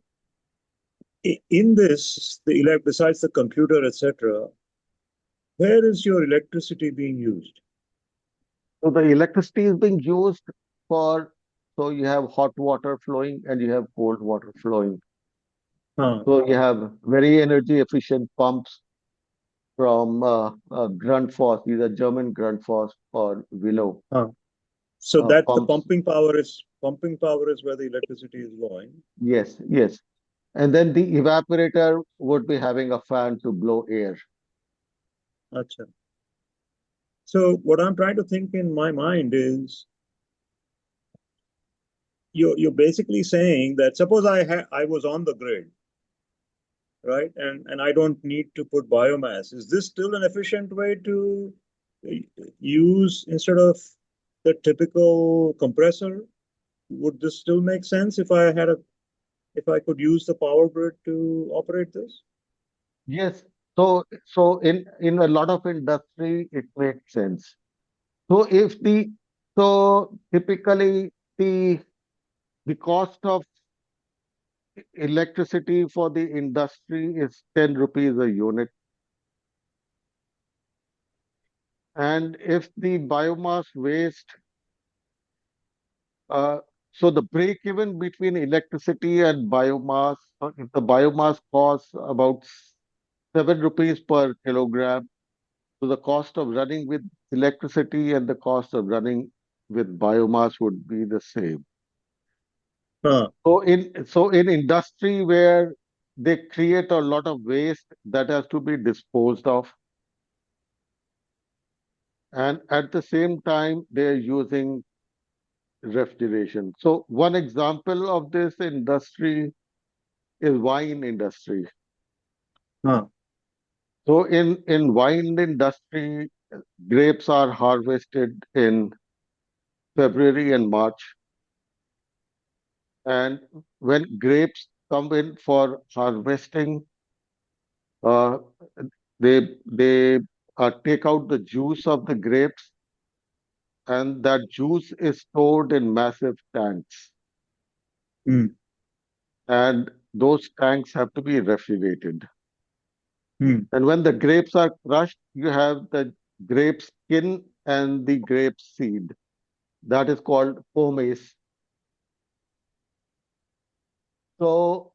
in this, besides the computer, etc., where is your electricity being used? So the electricity is being used so you have hot water flowing and you have cold water flowing. So you have very energy efficient pumps from Grundfos. These are German Grundfos or Willow. So that the pumps. pumping power is where the electricity is going. Yes, yes. And then the evaporator would be having a fan to blow air. Achha. So what I'm trying to think in my mind is, you're basically saying that suppose I was on the grid, right, and I don't need to put biomass. Is this still an efficient way to use instead of the typical compressor? Would this still make sense if I could use the power grid to operate this? Yes. So in a lot of industry, it makes sense. So typically the cost of electricity for the industry is 10 rupees a unit. And if the biomass waste, so the break even between electricity and biomass, if the biomass costs about 7 rupees per kilogram, so the cost of running with electricity and the cost of running with biomass would be the same. So in industry where they create a lot of waste that has to be disposed of, and at the same time they're using refrigeration. So one example of this industry is wine industry. So in wine industry, grapes are harvested in February and March. And when grapes come in for harvesting, uh, they take out the juice of the grapes, and that juice is stored in massive tanks. And those tanks have to be refrigerated. And when the grapes are crushed, you have the grape skin and the grape seed. That is called pomace. So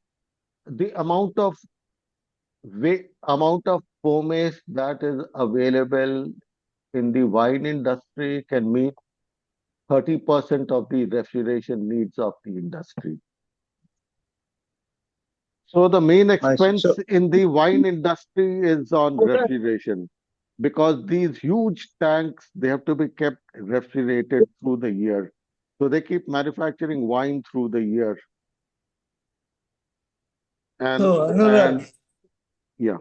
the amount of biomass that is available in the wine industry can meet 30% of the refrigeration needs of the industry. So the main I see. expense So, in the wine industry is on refrigeration because these huge tanks, they have to be kept refrigerated through the year. So they keep manufacturing wine through the year. So, And Anurag, yeah,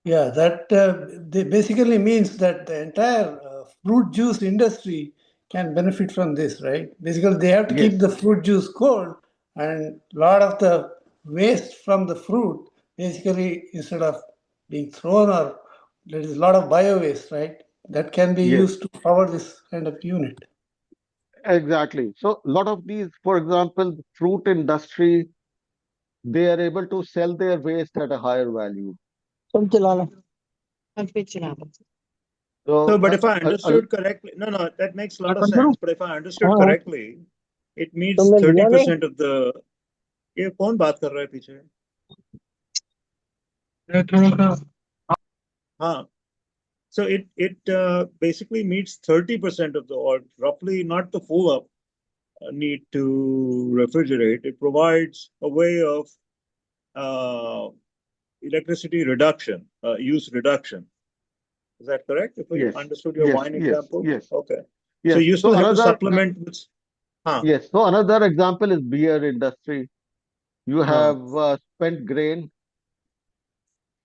yeah, that they basically means that the entire fruit juice industry can benefit from this, right? Basically, they have to keep yes, the fruit juice cold, and a lot of the waste from the fruit, basically, instead of being thrown, or there is a lot of bio waste, right? That can be yes, used to power this kind of unit. exactly. So a lot of these, for example, the fruit industry, they are able to sell their waste at a higher value. so, So but if I understood correctly, no, that makes a lot of sense. But if I understood correctly, it means 30% of the. ये कौन बात कर रहा है पीछे? हाँ. So it basically meets 30% of the, or roughly not the full up need to refrigerate. It provides a way of electricity reduction, use reduction. Is that correct? If I yes, understood your yes, wine yes, example? yes, Okay. So yes. you So still have to supplement with. Huh. yes. So another example is beer industry. You have spent grain.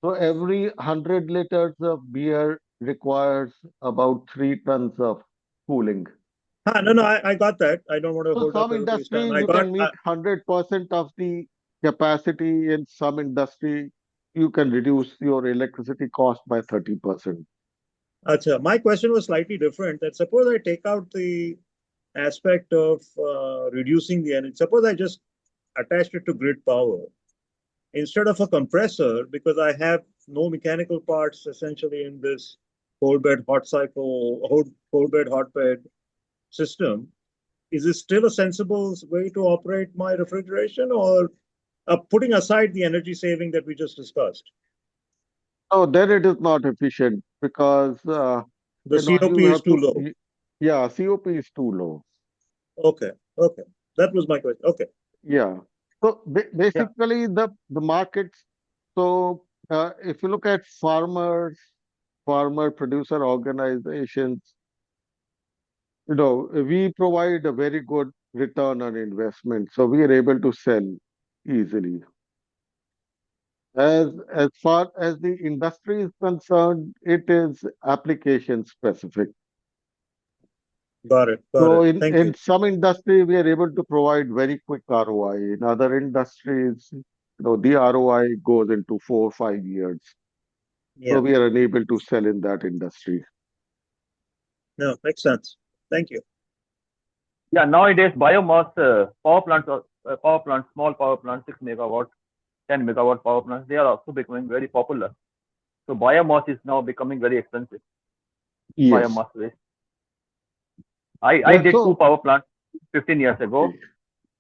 So every 100 liters of beer requires about 3 tons of cooling. No, I got that. I don't want to So hold up some everybody's time. industries I you got. can meet 100% of the capacity. In some industry, you can reduce your electricity cost by 30%. Achha, my question was slightly different. That suppose I take out the aspect of reducing the energy. Suppose I just attached it to grid power instead of a compressor, because I have no mechanical parts essentially in this cold bed hot cycle, cold bed hot bed system. Is this still a sensible way to operate my refrigeration, or putting aside the energy saving that we just discussed? Oh, then it is not efficient because The COP you is have too to. low. Yeah, COP is too low. Okay, that was my question. Okay. Yeah. So Yeah. basically, the markets. So if you look at farmer producer organizations, we provide a very good return on investment. So we are able to sell easily. As far as the industry is concerned, it is application specific. Got it. So Thank in you. some industry, we are able to provide very quick ROI. In other industries, the ROI goes into 4 or 5 years. So Yeah. we are unable to sell in that industry. No, makes sense. Thank you. Yeah, nowadays biomass power plants, small power plants, 6 megawatt, 10 megawatt power plants, they are also becoming very popular. So biomass is now becoming very expensive. Yes. Biomass waste. I did 2 So power plants 15 years ago.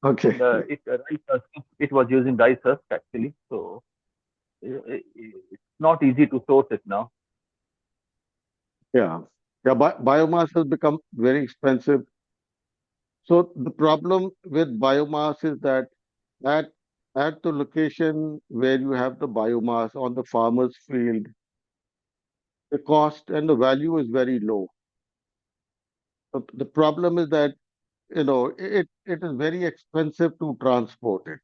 okay. And it was using rice husk actually. So it's not easy to source it now. Yeah. Biomass has become very expensive. So the problem with biomass is that at at the location where you have the biomass on the farmer's field, the cost and the value is very low. The problem is that it is very expensive to transport it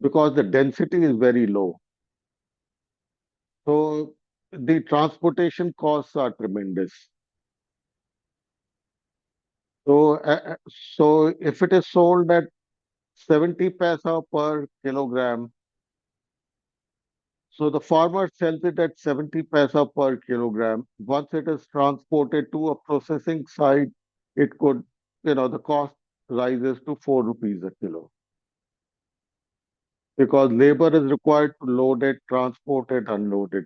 because the density is very low. So the transportation costs are tremendous. So if it is sold at 70 paisa per kilogram, so the farmer sells it at 70 paisa per kilogram. Once it is transported to a processing site, the cost rises to 4 rupees a kilo because labor is required to load it, transport it, unload it.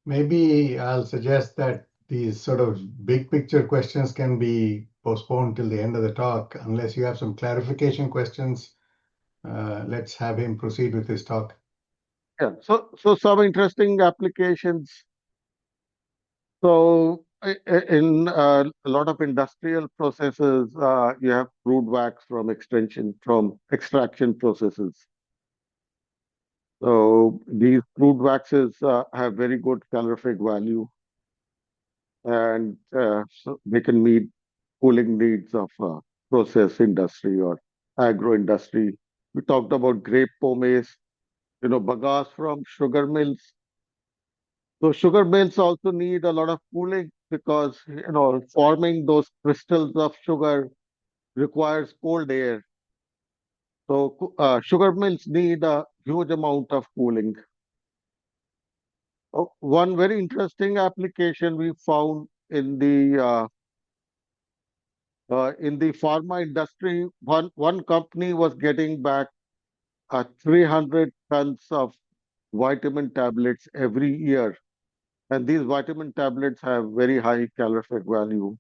Maybe I'll suggest that these sort of big picture questions can be postponed till the end of the talk. Unless you have some clarification questions, let's have him proceed with his talk. Yeah. So some interesting applications. So in a lot of industrial processes, you have crude wax from extraction processes. So these crude waxes have very good calorific value, and so they can meet cooling needs of process industry or agro industry. We talked about grape pomace, bagasse from sugar mills. So sugar mills also need a lot of cooling because forming those crystals of sugar requires cold air. So sugar mills need a huge amount of cooling. One very interesting application we found in the pharma industry, one company was getting back 300 tons of vitamin tablets every year, and these vitamin tablets have very high calorific value.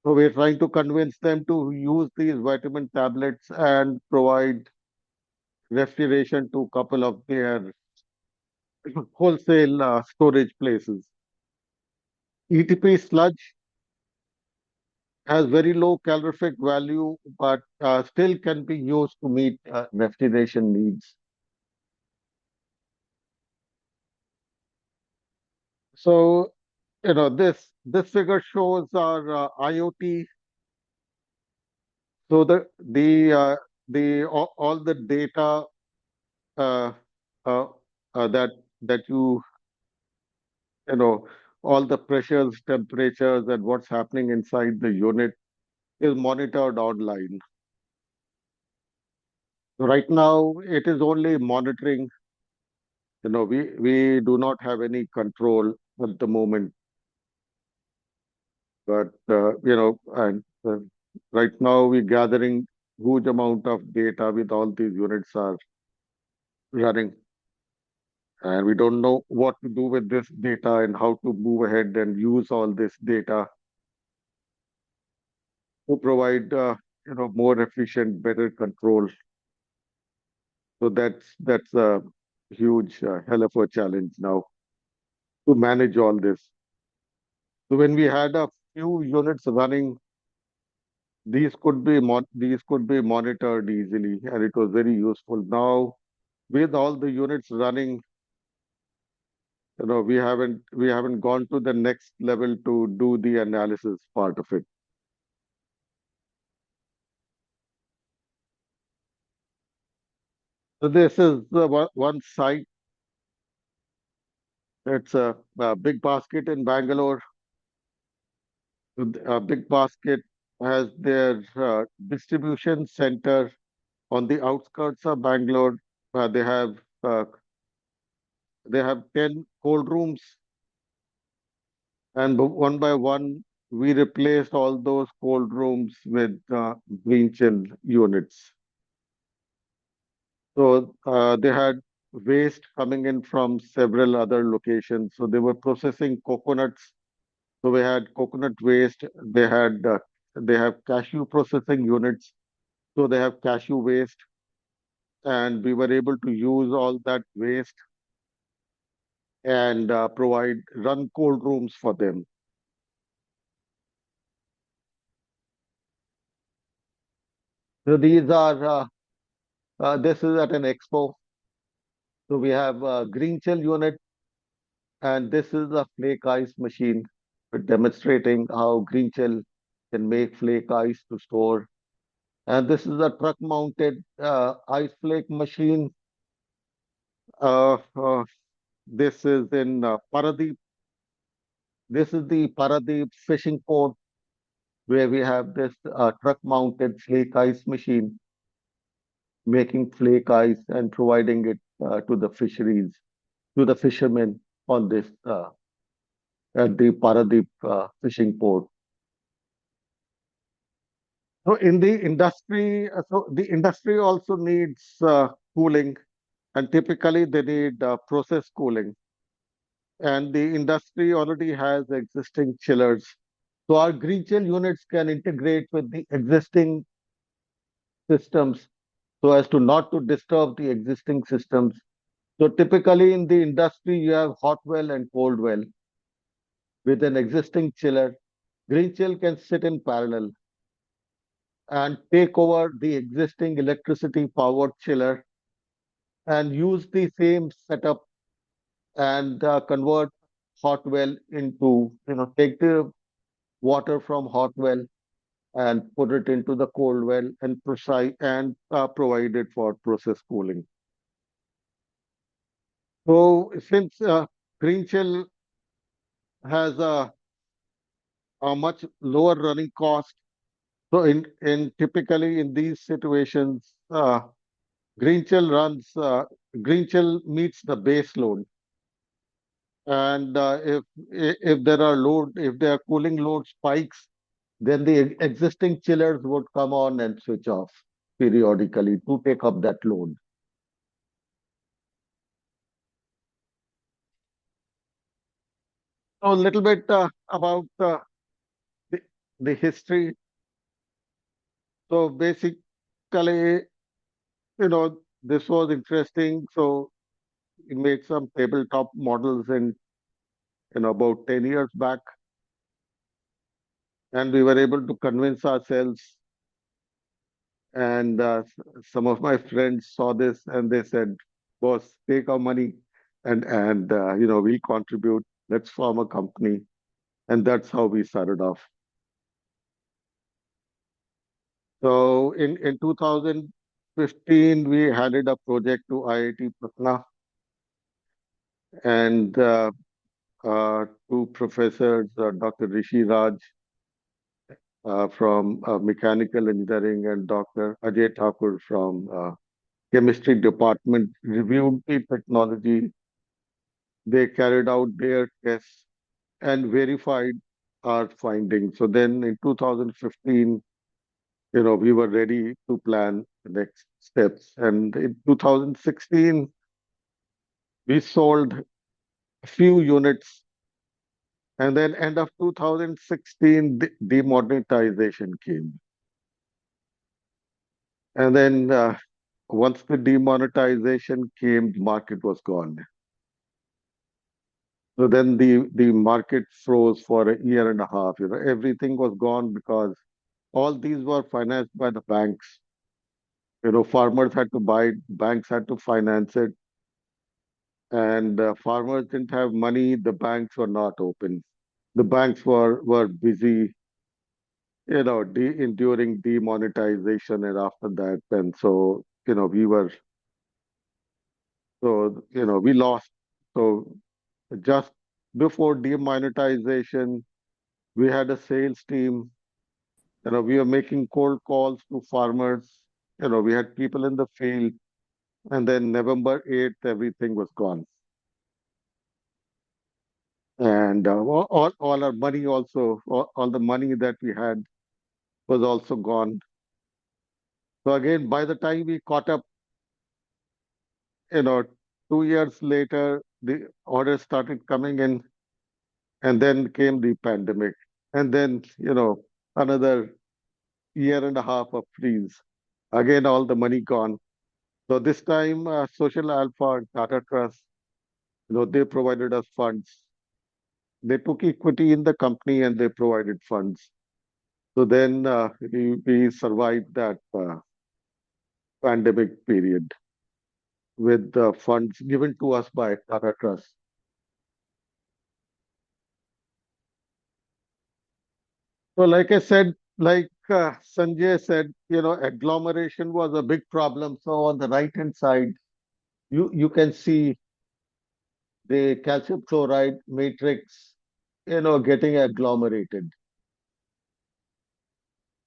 So we're trying to convince them to use these vitamin tablets and provide refrigeration to a couple of their wholesale storage places. ETP sludge has very low calorific value, but still can be used to meet refrigeration needs. So, this figure shows our IoT. So all the data uh, uh, that you know all the pressures, temperatures, and what's happening inside the unit is monitored online. So right now, it is only monitoring. We do not have any control at the moment, but and right now we're gathering huge amount of data with all these units are running, and we don't know what to do with this data and how to move ahead and use all this data to provide more efficient, better control. So that's a huge hell of a challenge now to manage all this. So when we had a few units running, these could be monitored easily, and it was very useful. Now with all the units running, we haven't gone to the next level to do the analysis part of it. So this is one site. It's a big basket in Bangalore. A big basket has their distribution center on the outskirts of Bangalore. Uh, they have uh, they have 10 cold rooms, and one by one, we replaced all those cold rooms with green chill units. So they had waste coming in from several other locations. So they were processing coconuts. So we had coconut waste. They have cashew processing units. So they have cashew waste, and we were able to use all that waste and run cold rooms for them. So this is at an expo. So we have a green chill unit, and this is a flake ice machine demonstrating how green chill can make flake ice to store. And this is a truck mounted ice flake machine. Uh, uh, this is in Paradeep. This is the Paradeep fishing port where we have this truck mounted flake ice machine making flake ice and providing it to the fisheries, to the fishermen on this at the Paradeep fishing port. So the industry also needs cooling, and typically they need process cooling. And the industry already has existing chillers. So our green chill units can integrate with the existing systems so as to not to disturb the existing systems. So typically in the industry, you have hot well and cold well with an existing chiller. Green chill can sit in parallel and take over the existing electricity powered chiller and use the same setup and convert hot well into, take the water from hot well and put it into the cold well and provide it for process cooling. So since green chill has a much lower running cost, so in typically in these situations, green chill green chill meets the base load. And if there are cooling load spikes, then the existing chillers would come on and switch off periodically to take up that load. So a little bit about the, the history. So basically, this was interesting. So we made some tabletop models in about 10 years back, and we were able to convince ourselves. And some of my friends saw this and they said, "Boss, take our money and we'll contribute. Let's form a company." And that's how we started off. So in 2015, we handed a project to IIT Patna and two professors, Dr. Rishi Raj from mechanical engineering and Dr. Ajay Thakur from chemistry department reviewed the technology. They carried out their tests and verified our findings. So then in 2015, we were ready to plan the next steps. And in 2016, we sold a few units. And then end of 2016, the demonetization came. And then once the demonetization came, the market was gone. So then the market froze for a year and a half. Everything was gone because all these were financed by the banks. Farmers had to buy it, banks had to finance it, and farmers didn't have money. The banks were not open. The banks were busy, during demonetization and after that, and so we lost. So just before demonetization, we had a sales team. We were making cold calls to farmers. We had people in the field. And then November 8th, everything was gone. And all our money also, all the money that we had was also gone. So again, by the time we caught up, you know, 2 years later, the orders started coming in, and then came the pandemic. And then, another year and a half of freeze. Again, all the money gone. So this time, Social Alpha and Tata Trust, they provided us funds. They took equity in the company and they provided funds. So then we survived that pandemic period with funds given to us by Tata Trust. So like I said, like Sanjay said, agglomeration was a big problem. So on the right-hand side, you can see the calcium chloride matrix, getting agglomerated.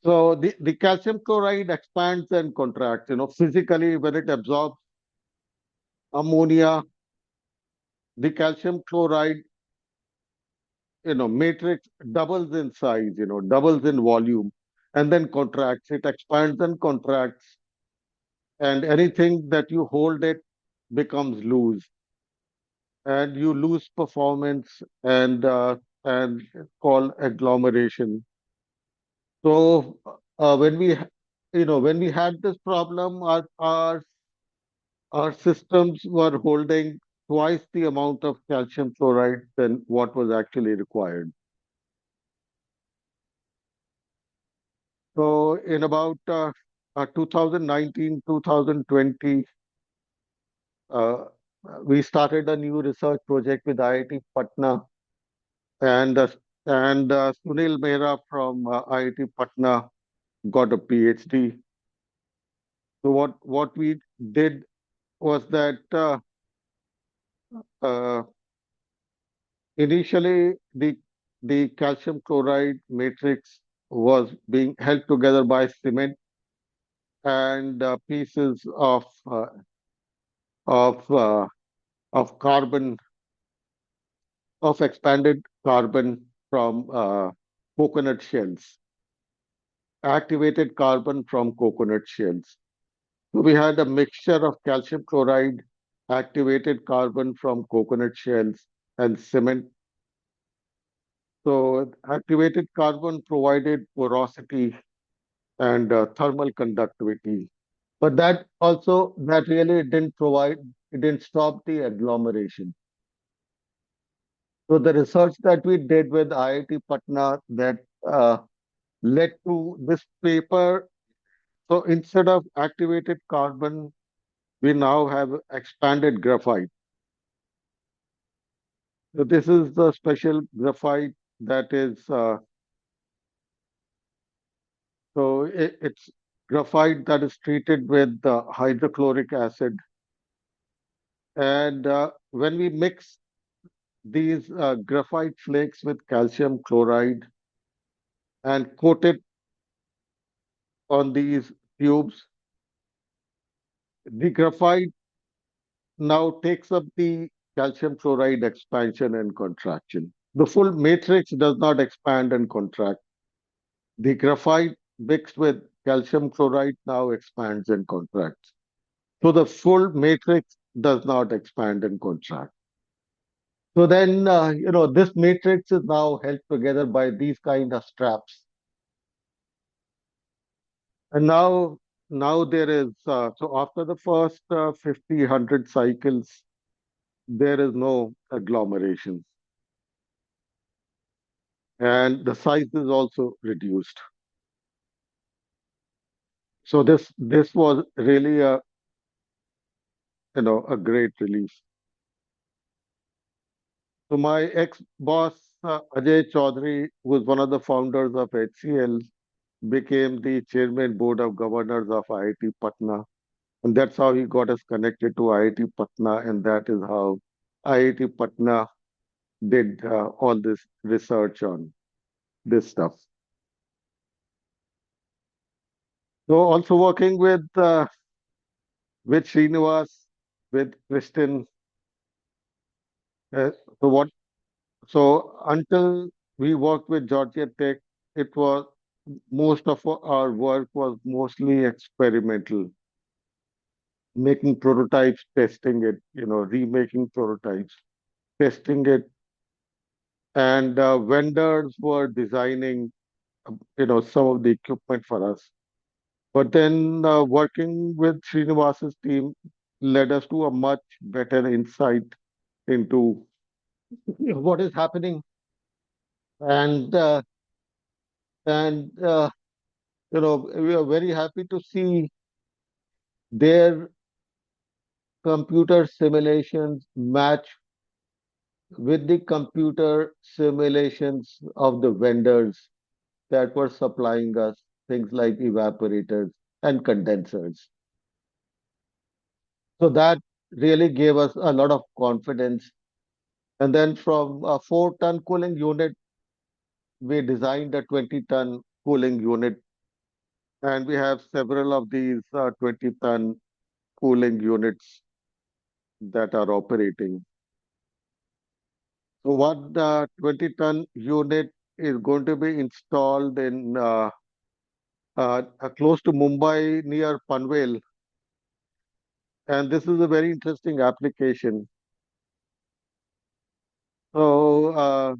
So the calcium chloride expands and contracts, physically when it absorbs ammonia, the calcium chloride, matrix doubles in size, doubles in volume, and then contracts. It expands and contracts, and anything that you hold it becomes loose, and you lose performance and called agglomeration. So when we when we had this problem, our systems were holding twice the amount of calcium chloride than what was actually required. So in about 2019, 2020, uh, we started a new research project with IIT Patna, and Sunil Mehra from IIT Patna got a PhD. So what we did was that uh, initially the calcium chloride matrix was being held together by cement and pieces of uh, of carbon of expanded carbon from coconut shells, activated carbon from coconut shells. So we had a mixture of calcium chloride, activated carbon from coconut shells, and cement. So activated carbon provided porosity and thermal conductivity. But that really it didn't stop the agglomeration. So the research that we did with IIT Patna that led to this paper. So instead of activated carbon, we now have expanded graphite. So this is the special graphite that is, it's graphite that is treated with hydrochloric acid. And when we mix these graphite flakes with calcium chloride and coat it on these tubes, the graphite now takes up the calcium chloride expansion and contraction. The full matrix does not expand and contract. The graphite mixed with calcium chloride now expands and contracts. So the full matrix does not expand and contract. So then, this matrix is now held together by these kind of straps. And now there is, so after the first 50, 100 cycles, there is no agglomeration. And the size is also reduced. So this was really a great relief. So my ex-boss Ajay Chaudhary, who was one of the founders of HCL, became the chairman board of governors of IIT Patna, and that's how he got us connected to IIT Patna, and that is how IIT Patna did all this research on this stuff. So also working with Srinivas, with Kristen. Uh, so what? So until we worked with Georgia Tech, it was most of our work was mostly experimental, making prototypes, testing it, remaking prototypes, testing it, and vendors were designing, some of the equipment for us. But then working with Srinivas's team led us to a much better insight into what is happening, and uh, and we are very happy to see their computer simulations match with the computer simulations of the vendors that were supplying us things like evaporators and condensers. So that really gave us a lot of confidence. And then from a 4-ton cooling unit, we designed a 20-ton cooling unit. And we have several of these 20-ton cooling units that are operating. So one 20-ton unit is going to be installed in close to Mumbai near Panvel. And this is a very interesting application. So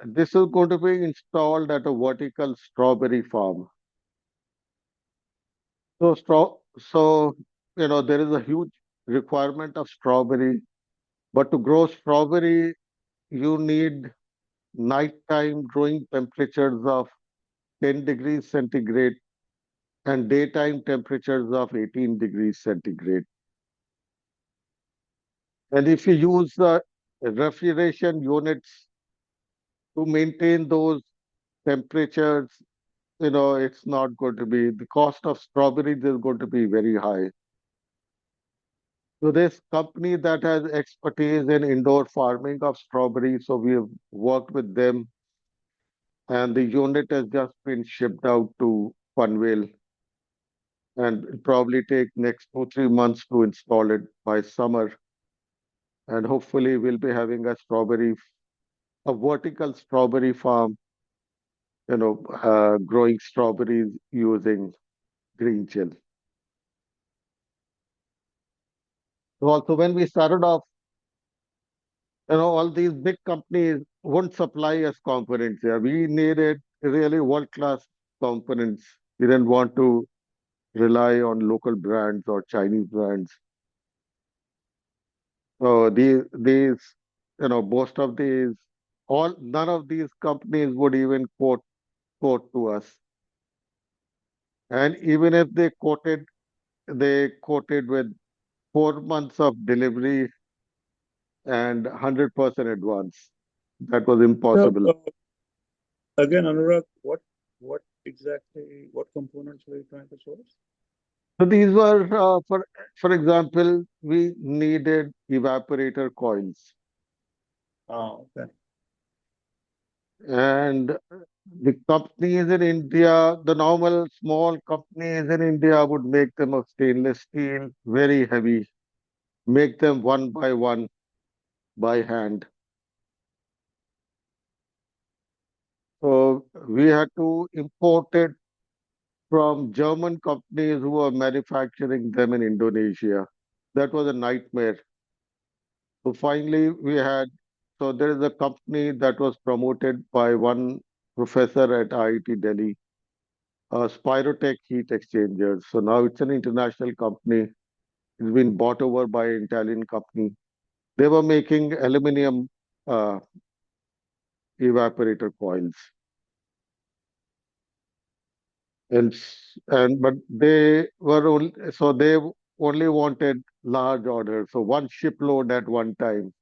this is going to be installed at a vertical strawberry farm. So there is a huge requirement of strawberry, but to grow strawberry, you need nighttime growing temperatures of 10 degrees centigrade and daytime temperatures of 18 degrees centigrade. And if you use refrigeration units to maintain those temperatures, it's not going to be, the cost of strawberries is going to be very high. So this company that has expertise in indoor farming of strawberries, so we have worked with them, and the unit has just been shipped out to Panvel, and it'll probably take next 2-3 months to install it by summer. And hopefully we'll be having a vertical strawberry farm, growing strawberries using green chill. So also when we started off, all these big companies won't supply us components here. We needed really world-class components. We didn't want to rely on local brands or Chinese brands. So most of these, none of these companies would even quote to us. And even if they quoted with 4 months of delivery and 100% advance. That was impossible. So, again, Anurag, what components were you trying to source? So these were, for example, we needed evaporator coils. Oh, okay. And the companies in India, the normal small companies in India would make them of stainless steel, very heavy, make them one by one by hand. So we had to import it from German companies who were manufacturing them in Indonesia. That was a nightmare. So finally, there is a company that was promoted by one professor at IIT Delhi, Spirotech Heat Exchangers. So now it's an international company. It's been bought over by an Italian company. They were making aluminum uh, evaporator coils. But they only wanted large orders, so one shipload at one time.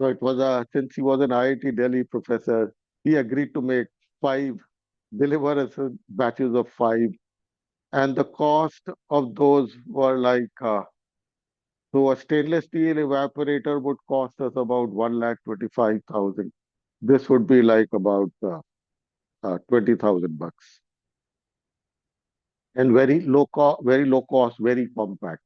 So since he was an IIT Delhi professor, he agreed to make deliver us batches of 5, and the cost of those were so a stainless steel evaporator would cost us about 1,25,000. This would be like about $20,000, and very low cost, very compact.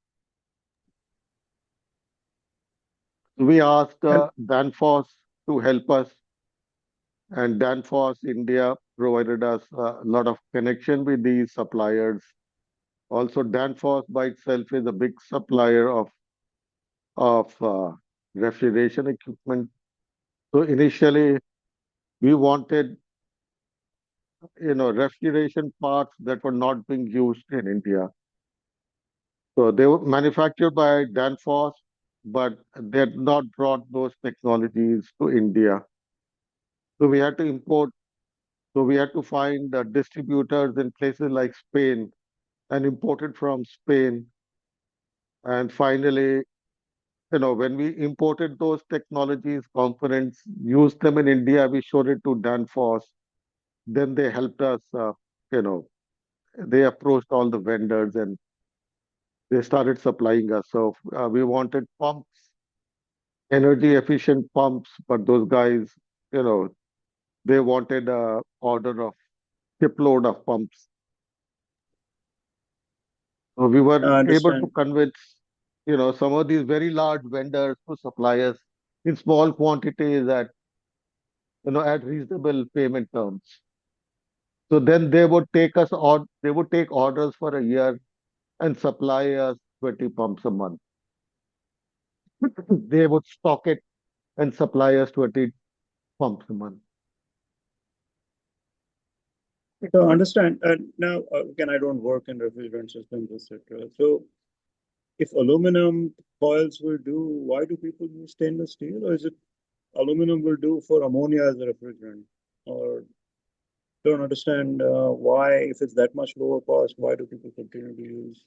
We asked Danfoss to help us, and Danfoss India provided us a lot of connection with these suppliers. Also, Danfoss by itself is a big supplier of refrigeration equipment. So initially, we wanted refrigeration parts that were not being used in India. So they were manufactured by Danfoss, but they had not brought those technologies to India. So we had to import. So we had to find distributors in places like Spain and import it from Spain. And finally, when we imported those technologies, components, used them in India, we showed it to Danfoss. Then they helped us, they approached all the vendors and they started supplying us. So we wanted pumps, energy efficient pumps, but those guys, they wanted a order of shipload of pumps. So we were able to convince, some of these very large vendors to supply us in small quantities at reasonable payment terms. So then they would take orders for a year and supply us 20 pumps a month. They would stock it and supply us 20 pumps a month. So understand, and now again, I don't work in refrigerant systems, etc. So if aluminum coils will do, why do people use stainless steel? Or is it aluminum will do for ammonia as a refrigerant? Or don't understand why, if it's that much lower cost, why do people continue to use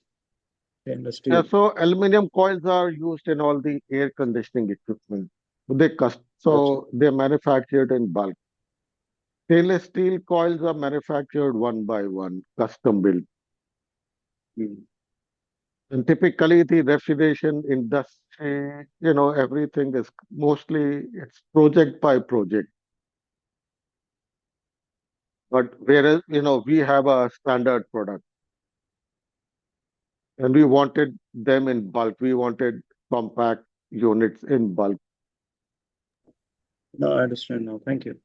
stainless steel? So aluminum coils are used in all the air conditioning equipment. Gotcha. So they're manufactured in bulk. Stainless steel coils are manufactured one by one, custom built. Hmm. And typically the refrigeration industry, everything is mostly it's project by project. But whereas, we have a standard product and we wanted them in bulk. We wanted compact units in bulk. No, I understand now. Thank you.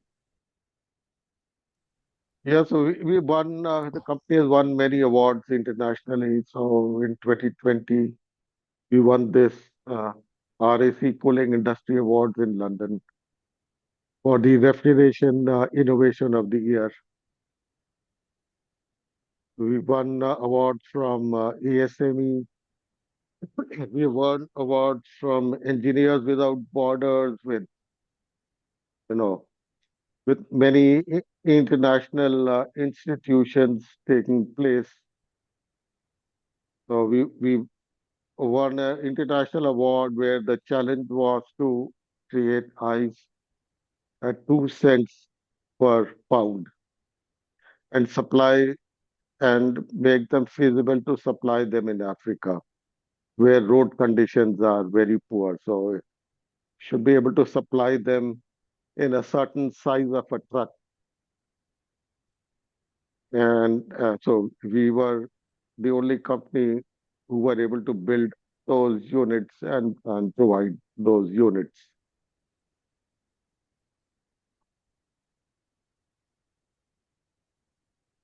Yeah, so we won, the company has won many awards internationally. So in 2020, we won this RAC Cooling Industry Awards in London for the refrigeration innovation of the year. We won awards from ASME. We won awards from Engineers Without Borders you know, with many international institutions taking place. So we won an international award where the challenge was to create ice at 2 cents per pound and supply and make them feasible to supply them in Africa, where road conditions are very poor. So should be able to supply them in a certain size of a truck. And so we were the only company who were able to build those units and provide those units.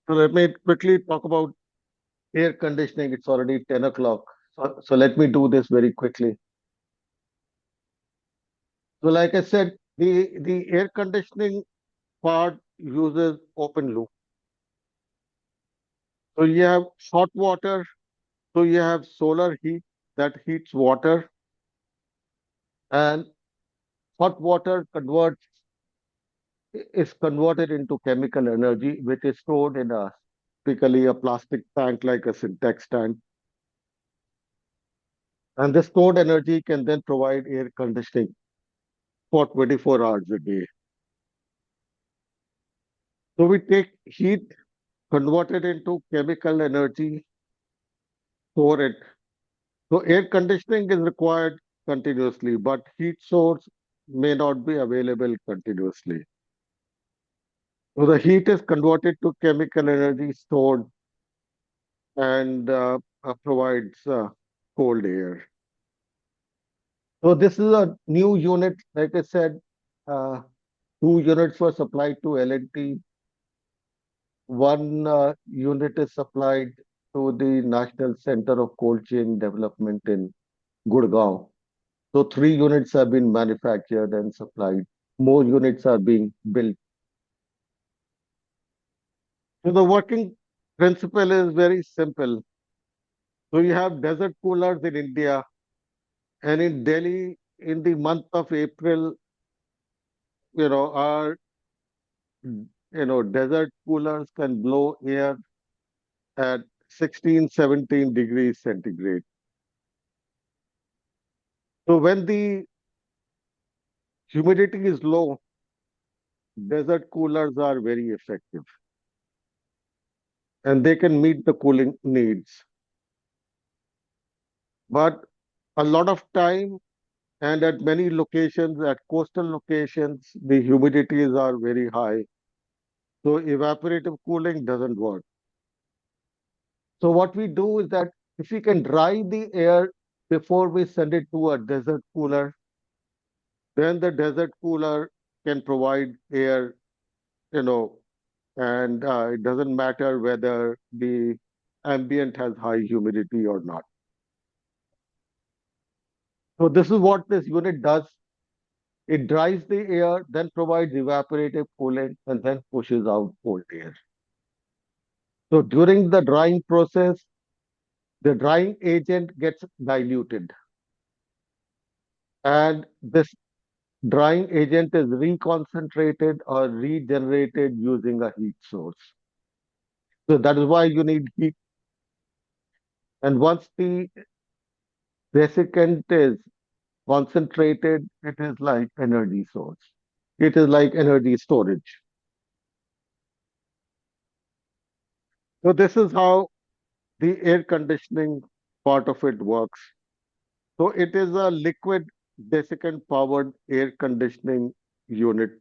So let me quickly talk about air conditioning. It's already 10 o'clock. So let me do this very quickly. So like I said, the air conditioning part uses open loop. So you have hot water, so you have solar heat that heats water, and hot water is converted into chemical energy, which is stored in typically a plastic tank like a syntax tank. And the stored energy can then provide air conditioning for 24 hours a day. So we take heat, convert it into chemical energy, store it. So air conditioning is required continuously, but heat source may not be available continuously. So the heat is converted to chemical energy stored and provides cold air. So this is a new unit. Like I said, uh, 2 units were supplied to L&T. One unit is supplied to the National Center of Cold Chain Development in Gurgaon. So 3 units have been manufactured and supplied. More units are being built. So the working principle is very simple. So you have desert coolers in India, and in Delhi, in the month of April, our desert coolers can blow air at 16, 17 degrees centigrade. So when the humidity is low, desert coolers are very effective and they can meet the cooling needs. But a lot of time and at many locations, at coastal locations, the humidities are very high. So evaporative cooling doesn't work. So what we do is that if we can dry the air before we send it to a desert cooler, then the desert cooler can provide air, you know, and it doesn't matter whether the ambient has high humidity or not. So this is what this unit does. It dries the air, then provides evaporative cooling, and then pushes out cold air. So during the drying process, the drying agent gets diluted, and this drying agent is reconcentrated or regenerated using a heat source. So that is why you need heat. And once the desiccant is concentrated, it is like energy source. It is like energy storage. So this is how the air conditioning part of it works. So it is a liquid desiccant powered air conditioning unit.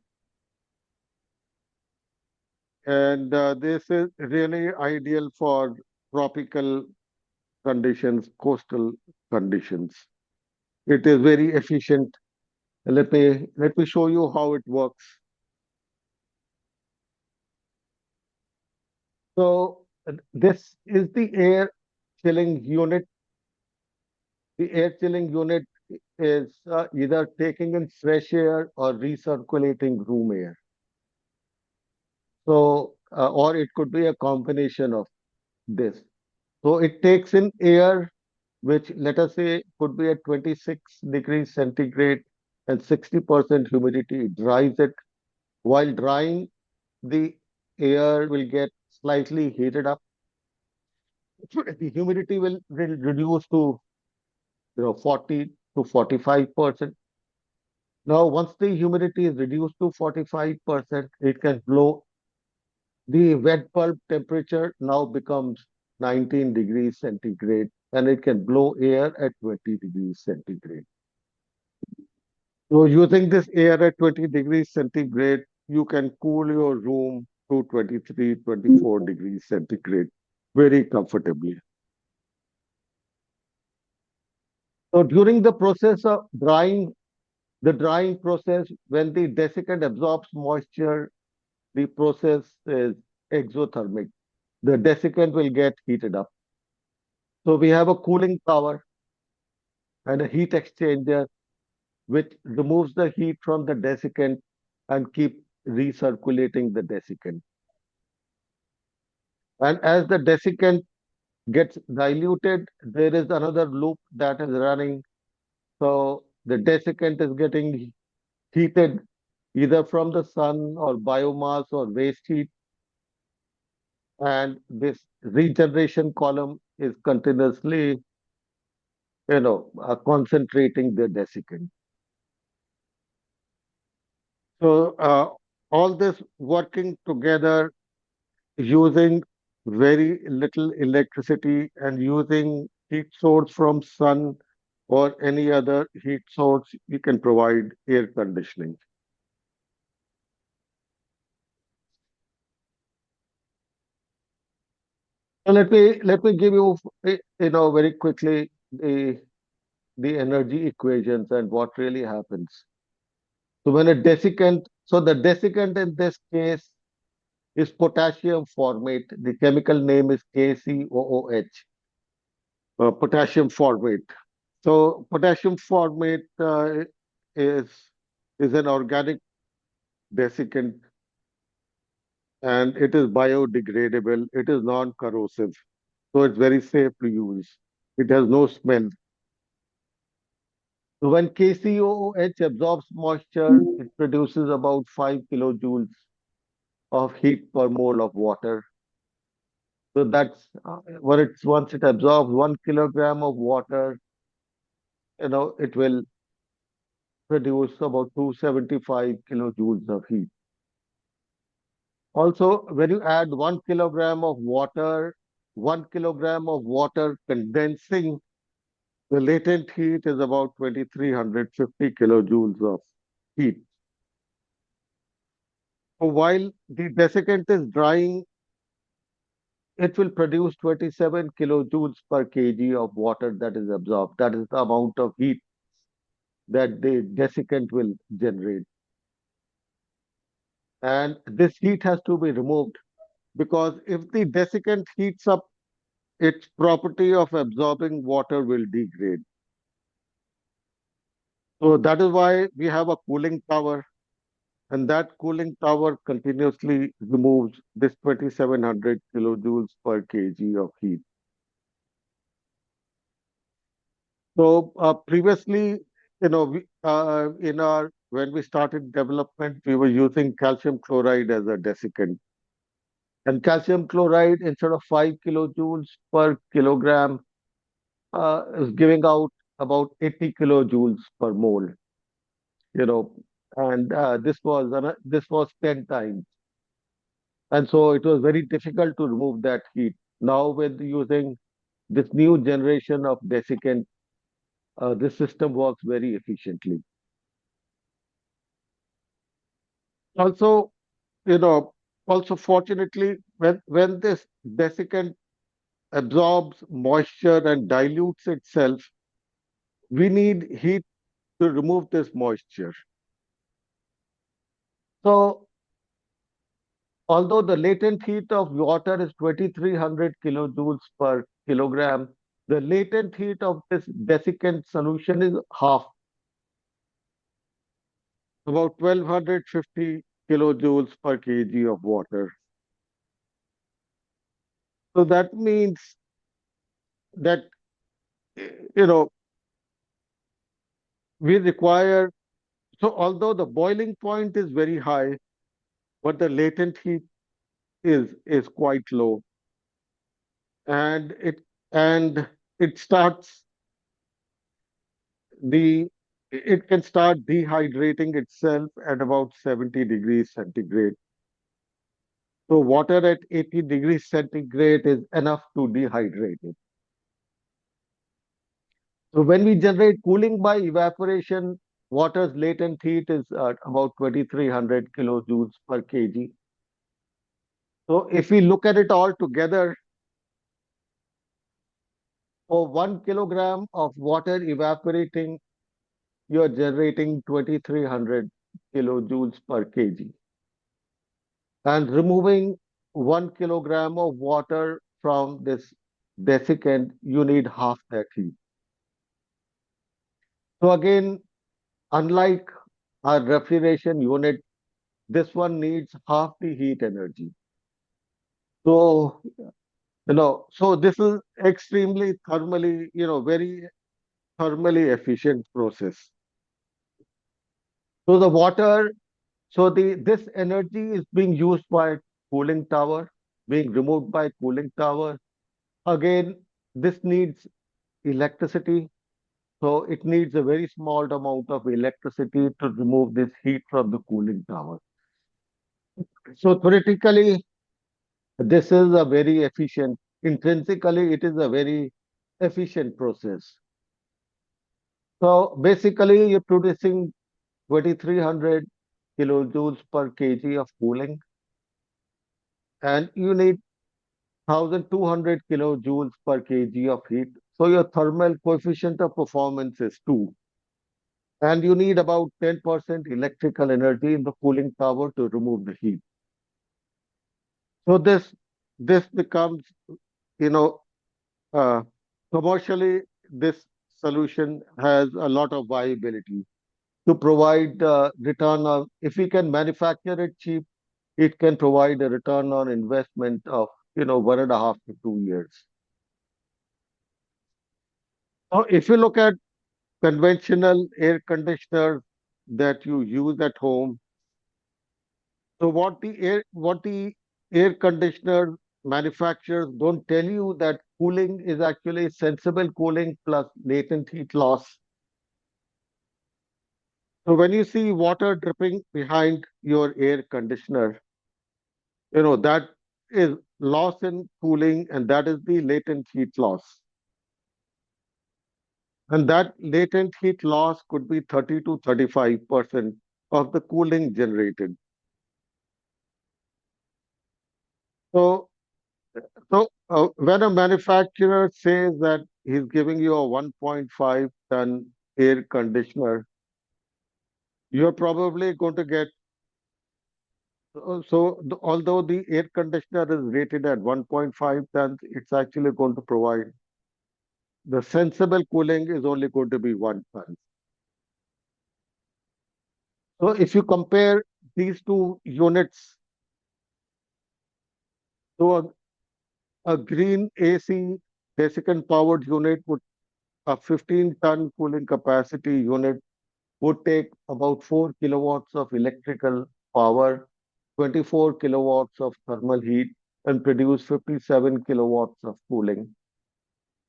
And this is really ideal for tropical conditions, coastal conditions. It is very efficient. Let me show you how it works. So this is the air chilling unit. The air chilling unit is either taking in fresh air or recirculating room air. So, or it could be a combination of this. So it takes in air, which let us say could be at 26 degrees centigrade and 60% humidity. It dries it. While drying, the air will get slightly heated up. The humidity will reduce to 40 to 45%. Now, once the humidity is reduced to 45%, it can blow. The wet bulb temperature now becomes 19 degrees centigrade, and it can blow air at 20 degrees centigrade. So using this air at 20 degrees centigrade, you can cool your room to 23, 24 degrees centigrade very comfortably. So during the process of drying, the drying process, when the desiccant absorbs moisture, the process is exothermic. The desiccant will get heated up. So we have a cooling tower and a heat exchanger which removes the heat from the desiccant and keep recirculating the desiccant. And as the desiccant gets diluted, there is another loop that is running. So the desiccant is getting heated either from the sun or biomass or waste heat. And this regeneration column is continuously, concentrating the desiccant. So all this working together using very little electricity and using heat source from sun or any other heat source, you can provide air conditioning. So let me give you very quickly the energy equations and what really happens. So when a desiccant, so the desiccant in this case is potassium formate. The chemical name is KCOOH, potassium formate. So potassium formate is is an organic desiccant, and it is biodegradable. It is non-corrosive, so it's very safe to use. It has no smell. So when KCOOH absorbs moisture, it produces about 5 kilojoules of heat per mole of water. So that's once it absorbs 1 kilogram of water, it will produce about 275 kilojoules of heat. Also, when you add 1 kilogram of water, 1 kilogram of water condensing, the latent heat is about 2350 kilojoules of heat. So while the desiccant is drying, it will produce 27 kilojoules per kg of water that is absorbed. That is the amount of heat that the desiccant will generate. And this heat has to be removed because if the desiccant heats up, its property of absorbing water will degrade. So that is why we have a cooling tower. and that cooling tower continuously removes this 2700 kilojoules per kg of heat. So previously, when we started development, we were using calcium chloride as a desiccant. And calcium chloride, instead of 5 kilojoules per kilogram, is giving out about 80 kilojoules per mole. And this was 10 times. And so it was very difficult to remove that heat. Now, with using this new generation of desiccant, this system works very efficiently. Also, fortunately, when this desiccant absorbs moisture and dilutes itself, we need heat to remove this moisture. So, although the latent heat of water is 2300 kilojoules per kilogram, the latent heat of this desiccant solution is half, about 1250 kilojoules per kg of water. So that means that, we require, so although the boiling point is very high, but the latent heat is quite low. And it starts it can start dehydrating itself at about 70 degrees centigrade. So water at 80 degrees centigrade is enough to dehydrate it. So when we generate cooling by evaporation, water's latent heat is about 2300 kilojoules per kg. So if we look at it all together, for 1 kilogram of water evaporating, you're generating 2300 kilojoules per kg. And removing 1 kilogram of water from this desiccant, you need half that heat. So again, unlike our refrigeration unit, this one needs half the heat energy. So, so this is extremely thermally, very thermally efficient process. So the water, this energy is being used by cooling tower, being removed by cooling tower. Again, this needs electricity. So it needs a very small amount of electricity to remove this heat from the cooling tower. So theoretically, this is a very efficient, intrinsically, it is a very efficient process. So basically, you're producing 2300 kilojoules per kg of cooling, and you need 1200 kilojoules per kg of heat. So your thermal coefficient of performance is 2. And you need about 10% electrical energy in the cooling tower to remove the heat. So this becomes, commercially, this solution has a lot of viability to provide return on. If we can manufacture it cheap, it can provide a return on investment of 1.5 to 2 years. Now, if you look at conventional air conditioners that you use at home, so what the air conditioner manufacturers don't tell you that cooling is actually sensible cooling plus latent heat loss. So when you see water dripping behind your air conditioner, that is loss in cooling, and that is the latent heat loss. And that latent heat loss could be 30 to 35% of the cooling generated. So, when a manufacturer says that he's giving you a 1.5 ton air conditioner, you're probably going to get. Although the air conditioner is rated at 1.5 tons, it's actually going to provide the sensible cooling is only going to be 1 ton. So if you compare these two units, so a green AC desiccant powered unit would a 15-ton cooling capacity unit would take about 4 kilowatts of electrical power, 24 kilowatts of thermal heat, and produce 57 kilowatts of cooling.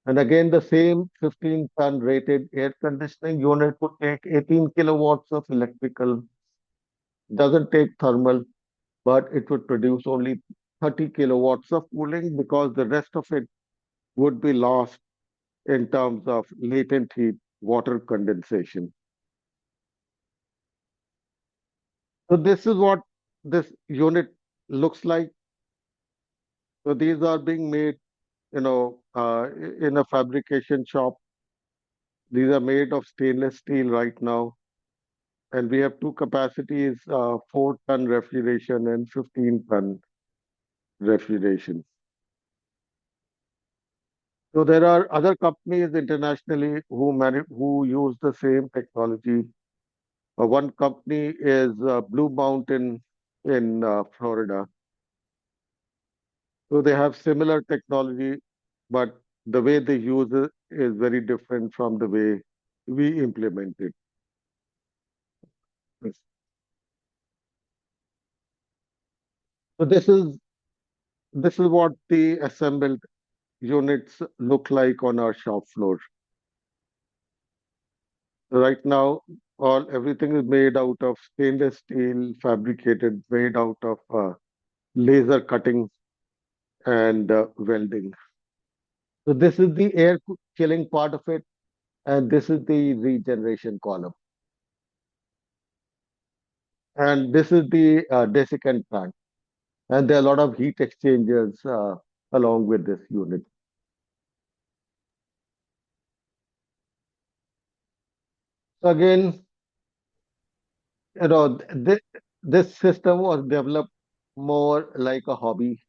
And again, the same 15-ton rated air conditioning unit would take 18 kilowatts of electrical, doesn't take thermal, but it would produce only 30 kilowatts of cooling because the rest of it would be lost in terms of latent heat, water condensation. So this is what this unit looks like. So these are being made, in a fabrication shop. These are made of stainless steel right now. And we have two capacities, 4-ton refrigeration and 15-ton refrigeration. So there are other companies internationally who use the same technology. One company is Blue Mountain in Florida. So they have similar technology, but the way they use it is very different from the way we implement it. So this is what the assembled units look like on our shop floor. Right now, everything is made out of stainless steel, fabricated, made out of laser cutting and welding. So this is the air chilling part of it, and this is the regeneration column. And this is the desiccant plant. And there are a lot of heat exchangers along with this unit. So again, this system was developed more like a hobby.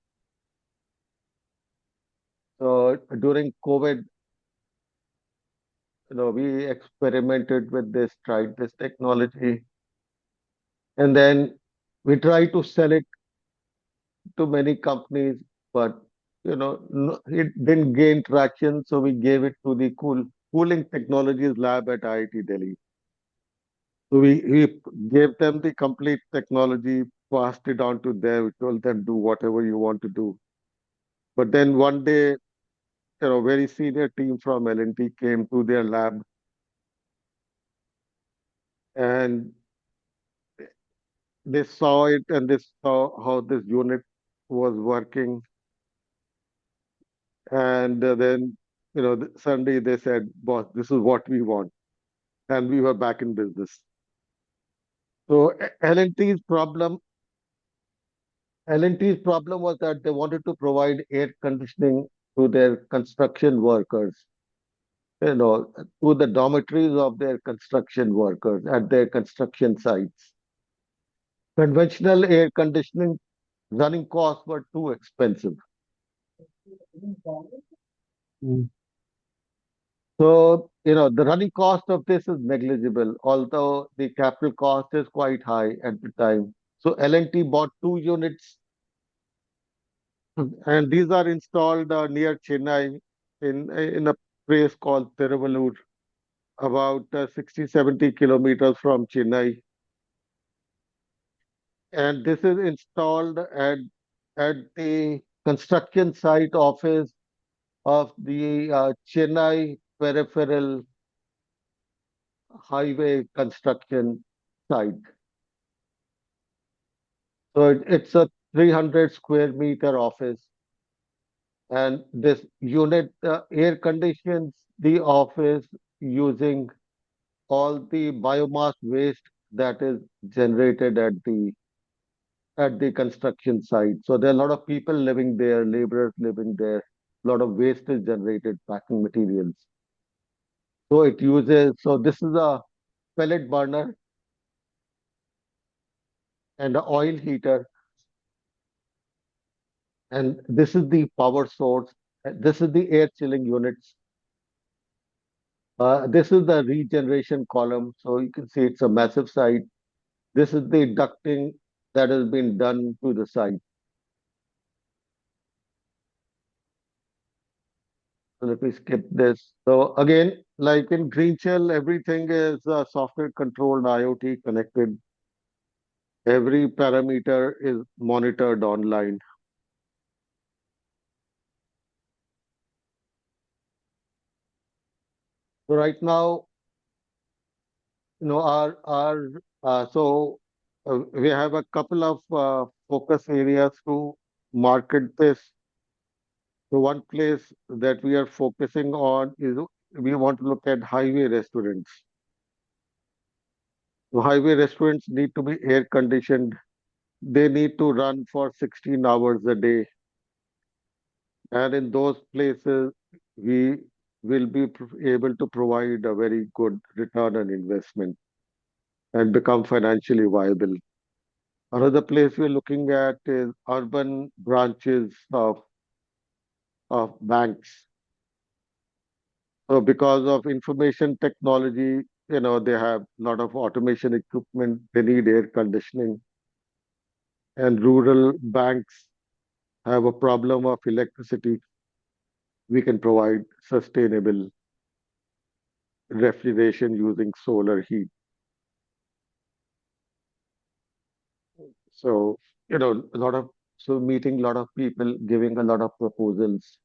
So during COVID, we experimented with this, tried this technology, and then we tried to sell it to many companies, but it didn't gain traction. So we gave it to the cooling technologies lab at IIT Delhi. So we gave them the complete technology, passed it on to them, told them do whatever you want to do. But then one day, very senior team from L&T came to their lab, and they saw it and they saw how this unit was working. And then, suddenly they said, boss, this is what we want. And we were back in business. So L&T's problem was that they wanted to provide air conditioning to their construction workers, to the dormitories of their construction workers at their construction sites. Conventional air conditioning running costs were too expensive. So, the running cost of this is negligible, although the capital cost is quite high at the time. So L&T bought 2 units, and these are installed near Chennai in a place called Tiruvallur, about 60, 70 kilometers from Chennai. And this is installed at the construction site office of the Chennai Peripheral Highway Construction site. So it's a 300 square meter office. And this unit air conditions the office using all the biomass waste that is generated at the construction site. So there are a lot of people living there, laborers living there, a lot of waste is generated, packing materials. So this is a pellet burner and an oil heater. And this is the power source. This is the air chilling units. This is the regeneration column. So you can see it's a massive site. This is the ducting that has been done to the site. So let me skip this. So again, like in Green Shell, everything is software controlled, IoT connected. Every parameter is monitored online. So right now, we have a couple of focus areas to market this. So one place that we are focusing on is we want to look at highway restaurants. So highway restaurants need to be air conditioned. They need to run for 16 hours a day. And in those places, we will be able to provide a very good return on investment and become financially viable. Another place we're looking at is urban branches of banks. So because of information technology, they have a lot of automation equipment, they need air conditioning. And rural banks have a problem of electricity. We can provide sustainable refrigeration using solar heat. So, meeting a lot of people, giving a lot of proposals.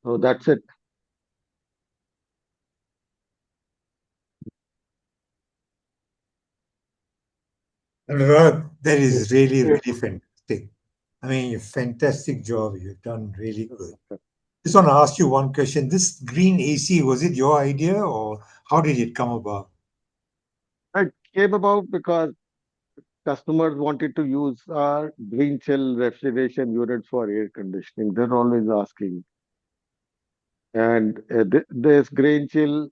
So that's it. Anurag, that is really, really fantastic. I mean, a fantastic job. You've done really good. Just want to ask you one question. This green AC, was it your idea or how did it come about? It came about because customers wanted to use our green chill refrigeration units for air conditioning. They're always asking. And this green chill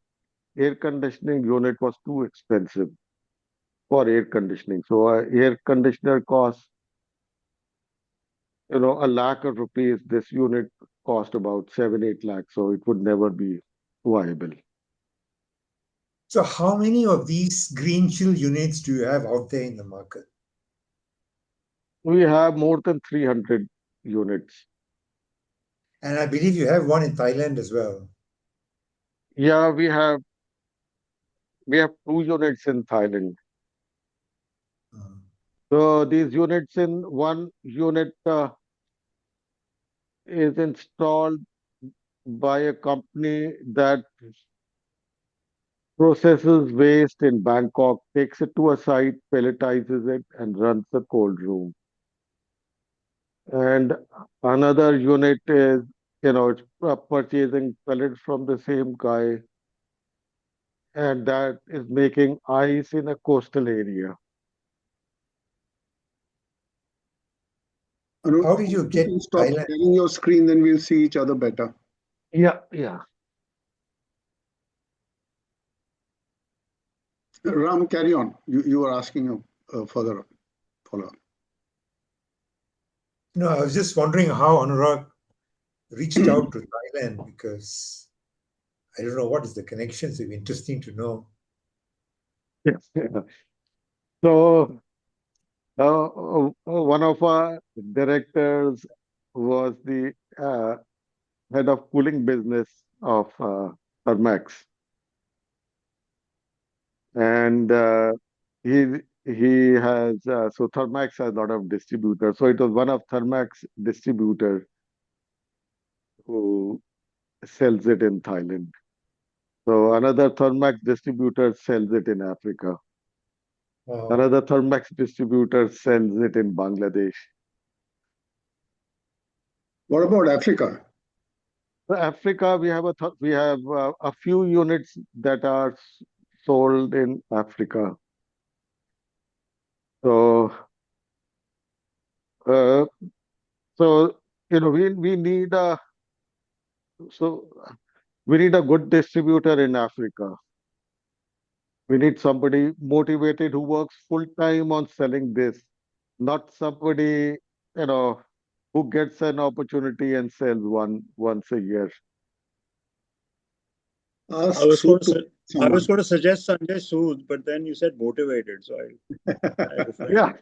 air conditioning unit was too expensive for air conditioning. So air conditioner costs, a lakh of rupees. This unit cost about 7-8 lakhs. So it would never be viable. So how many of these green chill units do you have out there in the market? We have more than 300 units. And I believe you have one in Thailand as well. Yeah, we have 2 units in Thailand. So these units, in one unit is installed by a company that processes waste in Bangkok, takes it to a site, pelletizes it, and runs the cold room. And another unit is, it's purchasing pellets from the same guy, and that is making ice in a coastal area. How did you get can stop Thailand? sharing your screen, then we'll see each other better. Yeah. Ram, carry on. You were asking a further follow-up. No, I was just wondering how Anurag reached out to Thailand because I don't know what is the connection. So it'd be interesting to know. Yes. So one of our directors was the head of cooling business of Thermax, and he has so Thermax has a lot of distributors. So it was one of Thermax distributors who sells it in Thailand. So another Thermax distributor sells it in Africa. Wow. Another Thermax distributor sells it in Bangladesh. What about Africa? Africa, we have a few units that are sold in Africa. So, we need a good distributor in Africa. We need somebody motivated who works full time on selling this, not somebody who gets an opportunity and sells once a year. Ask I was Sue going to say, I was going to suggest Sanjay Sood, but then you said motivated, so I refrained. Yeah,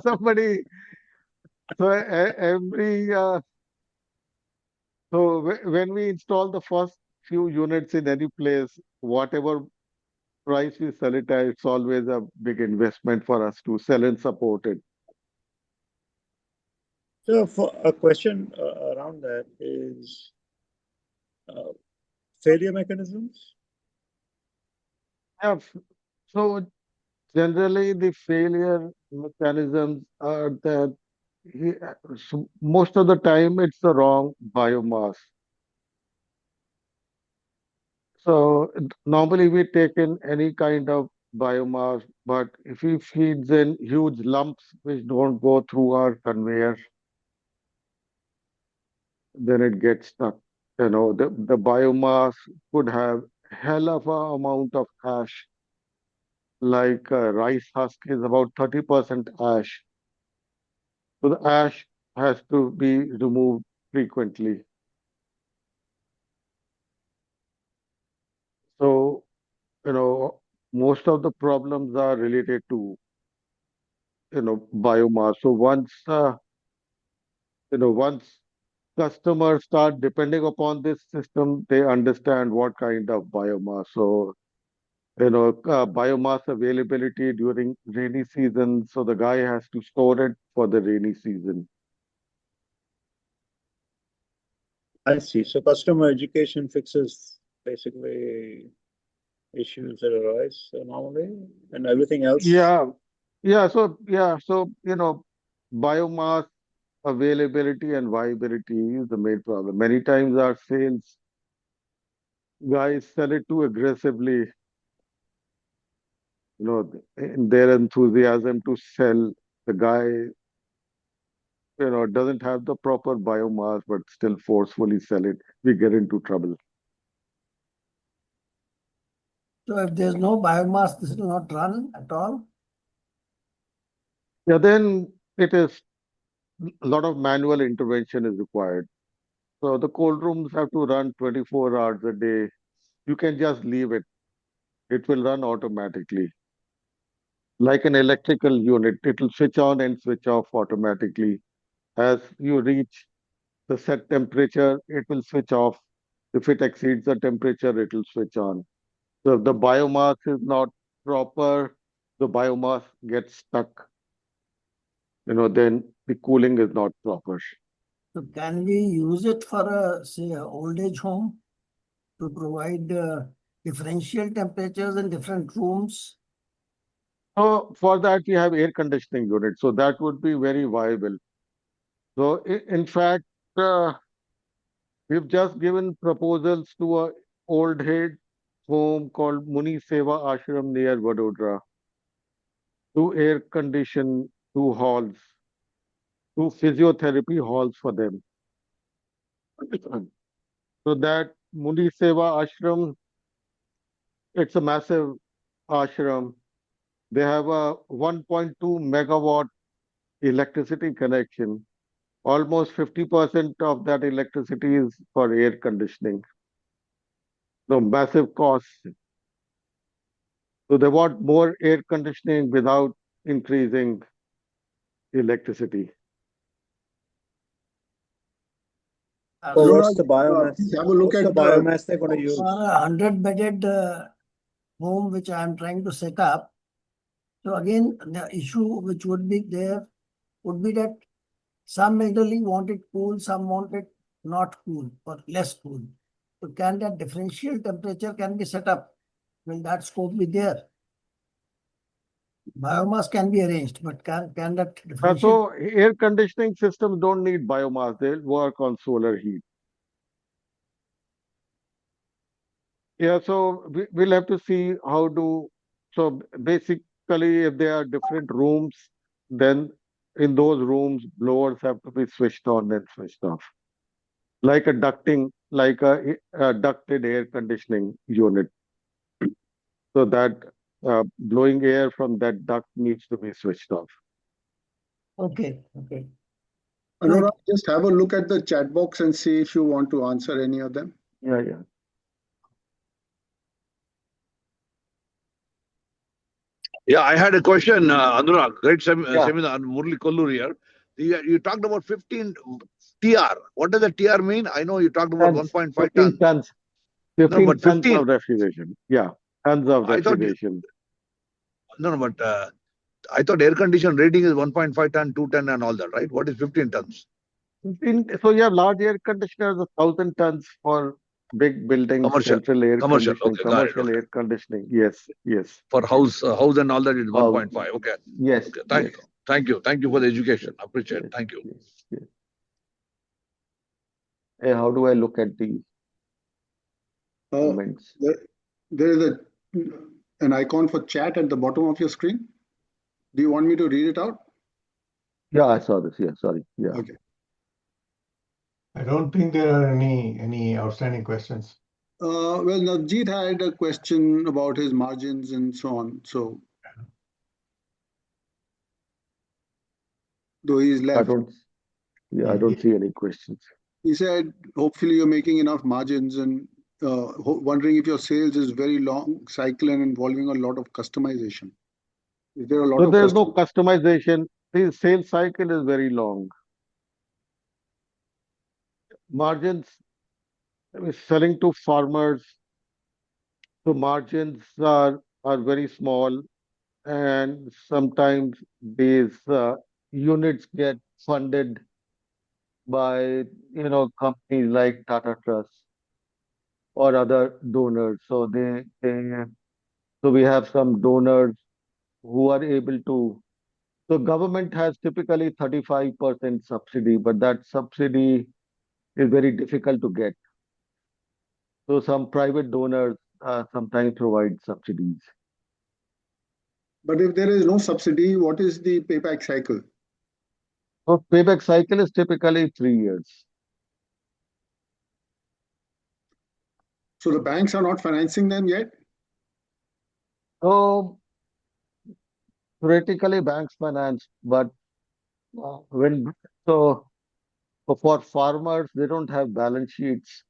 somebody. So when we install the first few units in any place, whatever price we sell it at, it's always a big investment for us to sell and support it. So, for a question around that is failure mechanisms. Yeah, so generally the failure mechanisms are that so most of the time it's the wrong biomass. So normally we take in any kind of biomass, but if we feeds in huge lumps which don't go through our conveyor, then it gets stuck. The biomass could have hell of a amount of ash, like rice husk is about 30% ash. So the ash has to be removed frequently. So, most of the problems are related to, biomass. So once customers start depending upon this system, they understand what kind of biomass. So, biomass availability during rainy season. So the guy has to store it for the rainy season. I see. So, customer education fixes basically issues that arise normally, and everything else. Yeah. So biomass availability and viability is the main problem. Many times our sales guys sell it too aggressively, in their enthusiasm to sell. The guy, doesn't have the proper biomass, but still forcefully sell it. We get into trouble. So if there's no biomass, this will not run at all? Yeah, then it is a lot of manual intervention is required. So the cold rooms have to run 24 hours a day. You can just leave it. It will run automatically. Like an electrical unit, it will switch on and switch off automatically. As you reach the set temperature, it will switch off. If it exceeds the temperature, it will switch on. So if the biomass is not proper, the biomass gets stuck. Then the cooling is not proper. So can we use it for say, a old age home to provide differential temperatures in different rooms? So for that, we have air conditioning units. So that would be very viable. So in fact, we've just given proposals to a old age home called Muni Seva Ashram near Vadodara to air condition 2 halls, 2 physiotherapy halls for them. So that Muni Seva Ashram, it's a massive ashram. They have a 1.2 megawatt electricity connection. Almost 50% of that electricity is for air conditioning. So massive costs. So they want more air conditioning without increasing electricity. So what's the biomass? Have a look What's at the biomass they're going to use? For a 100-bedded home which I am trying to set up, so again, the issue which would be there would be that some elderly want it cool, some want it not cool or less cool. So can that differential temperature can be set up? Will that scope be there? Biomass can be arranged, but can that differential? So air conditioning systems don't need biomass. They'll work on solar heat. Yeah, so we'll have to see how to. So basically, if there are different rooms, then in those rooms, blowers have to be switched on and switched off, like a ducted air conditioning unit. So that blowing air from that duct needs to be switched off. Okay. Anurag, just have a look at the chat box and see if you want to answer any of them. Yeah. Yeah, I had a question, Anurag. Great Yeah, seminar, Murli Kollur here. You talked about 15 TR. What does the TR mean? I know you talked about tons, 1.5 15 tons. tons, No, 15 but tons 15. of refrigeration. Yeah, tons of I thought refrigeration. but I thought air condition rating is 1.5 ton, 2 ton, and all that, right? What is 15 tons? 15, so you have large air conditioners, 1,000 tons for big buildings, Commercial. central air Commercial. conditioning, Okay, got it. commercial Okay. air conditioning. Yes, yes. For house and all that is Wow. 1.5. Okay. Yes, Okay. yes, Thank you. Thank you for the education. Appreciate it. yes, Thank you. yes, yes. Hey, how do I look at the comments? There is an icon for chat at the bottom of your screen. Do you want me to read it out? Yeah, I saw this. Yeah, sorry. Yeah. Okay. I don't think there are any outstanding questions. Well, Navjeet had a question about his margins and so on. So, though he's left, I don't see any questions. he said, hopefully you're making enough margins and wondering if your sales is very long cycle and involving a lot of customization. Is there a lot So of there's no customization. The sales cycle is very long. Margins, selling to farmers, so margins are very small, and sometimes these units get funded by companies like Tata Trust or other donors. So so we have some donors who are able to. So government has typically 35% subsidy, but that subsidy is very difficult to get. So some private donors sometimes provide subsidies. But if there is no subsidy, what is the payback cycle? So payback cycle is typically 3 years. So the banks are not financing them yet? So theoretically banks finance, but so for farmers, they don't have balance sheets.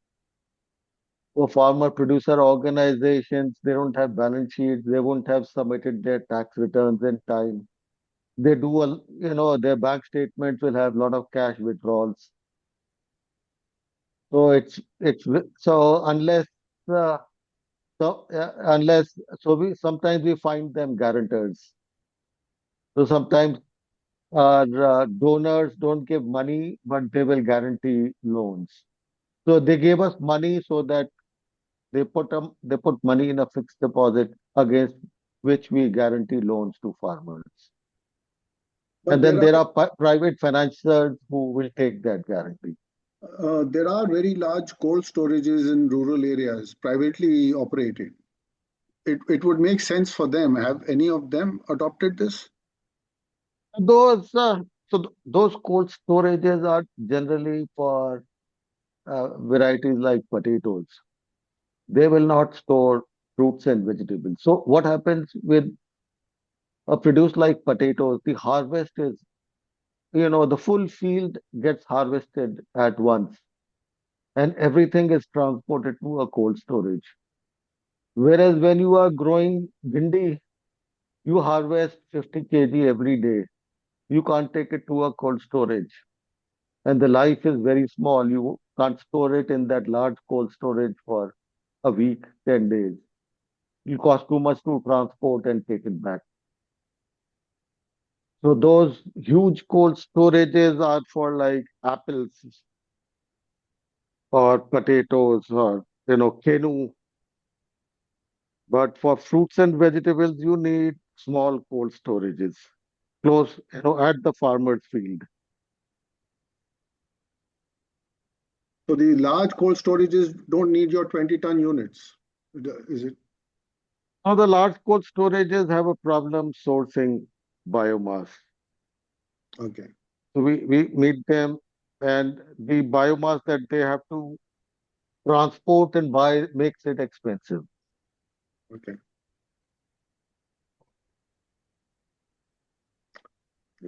For farmer producer organizations, they don't have balance sheets. They won't have submitted their tax returns in time. They do, their bank statements will have a lot of cash withdrawals. So uh, we sometimes we find them guarantors. So sometimes donors don't give money, but they will guarantee loans. So they gave us money so that they put money in a fixed deposit against which we guarantee loans to farmers. But And then there are private financiers who will take that guarantee. There are very large cold storages in rural areas, privately operated. It would make sense for them. Have any of them adopted this? Those cold storages are generally for varieties like potatoes. They will not store fruits and vegetables. So what happens with a produce like potatoes? The harvest is, the full field gets harvested at once, and everything is transported to a cold storage. Whereas when you are growing bhindi, you harvest 50 kg every day. You can't take it to a cold storage. And the life is very small. You can't store it in that large cold storage for a week, 10 days. It costs too much to transport and take it back. So those huge cold storages are for like apples or potatoes or canoe. But for fruits and vegetables, you need small cold storages close, at the farmer's field. So the large cold storages don't need your 20-ton units, is it? Now the large cold storages have a problem sourcing biomass. Okay. So we meet them, and the biomass that they have to transport and buy makes it expensive. Okay.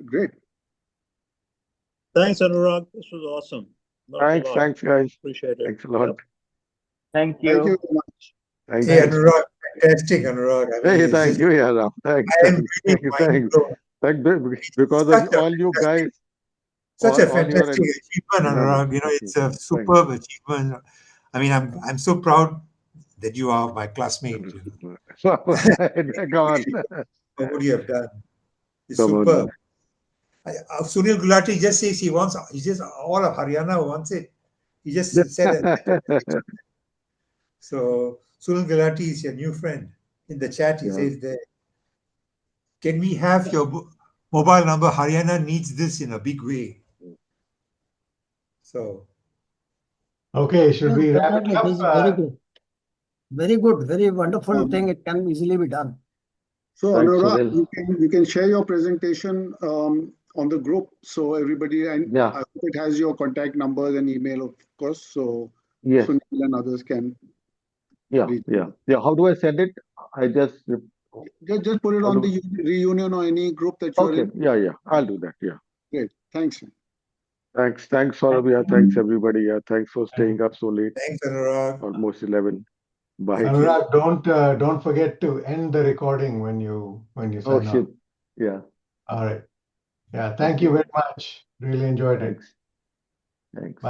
Great. Thanks, Anurag. This was awesome. Thanks, guys. Appreciate it. Thanks a lot. Thank Thank you you. very much. Thank Hey, you. Anurag, fantastic, Anurag. I mean, Hey, it's thank just, you, yeah, Ram. Thanks, I am thanks, really thanks, mind thanks. blown. Because Such of a all you fantastic, guys, such a all your fantastic achievement, no, no, Anurag. You know, thank it's you, a thanks. superb achievement. I mean, I'm so proud that you are my classmate. You know. Come on, For what you have done. It's come on. superb. Sunil Gulati just says he just all of Haryana wants it. He just said that. So Sunil Gulati is your new friend. In the chat, he Yeah. says there, can we have your mobile number? Haryana needs this in a big way. So. Okay, should we wrap it Definitely, up? this is very good. Very good, very wonderful Um, thing. It can easily be done. So Thanks, Anurag, Sunil. you can share your presentation on the group, so everybody, and Yeah. I hope it has your contact numbers and email, of course, so Yes. Sunil and others can Yeah. reach Yeah. out. Yeah. How do I send it? I just. Just put it How on do? the reunion or any group that you're Okay. in. Yeah. Yeah. I'll do that. Yeah. Great, thanks. Thanks. Thanks, Saurabh. Yeah. Thanks, everybody. Yeah. Thanks for staying up so late. Thanks, Anurag. Almost 11. Bye. Anurag, don't forget to end the recording when you Oh, sign shit. off. Yeah. All right. Yeah. Thank Okay. you very much. Really enjoyed it. Thanks. Thanks.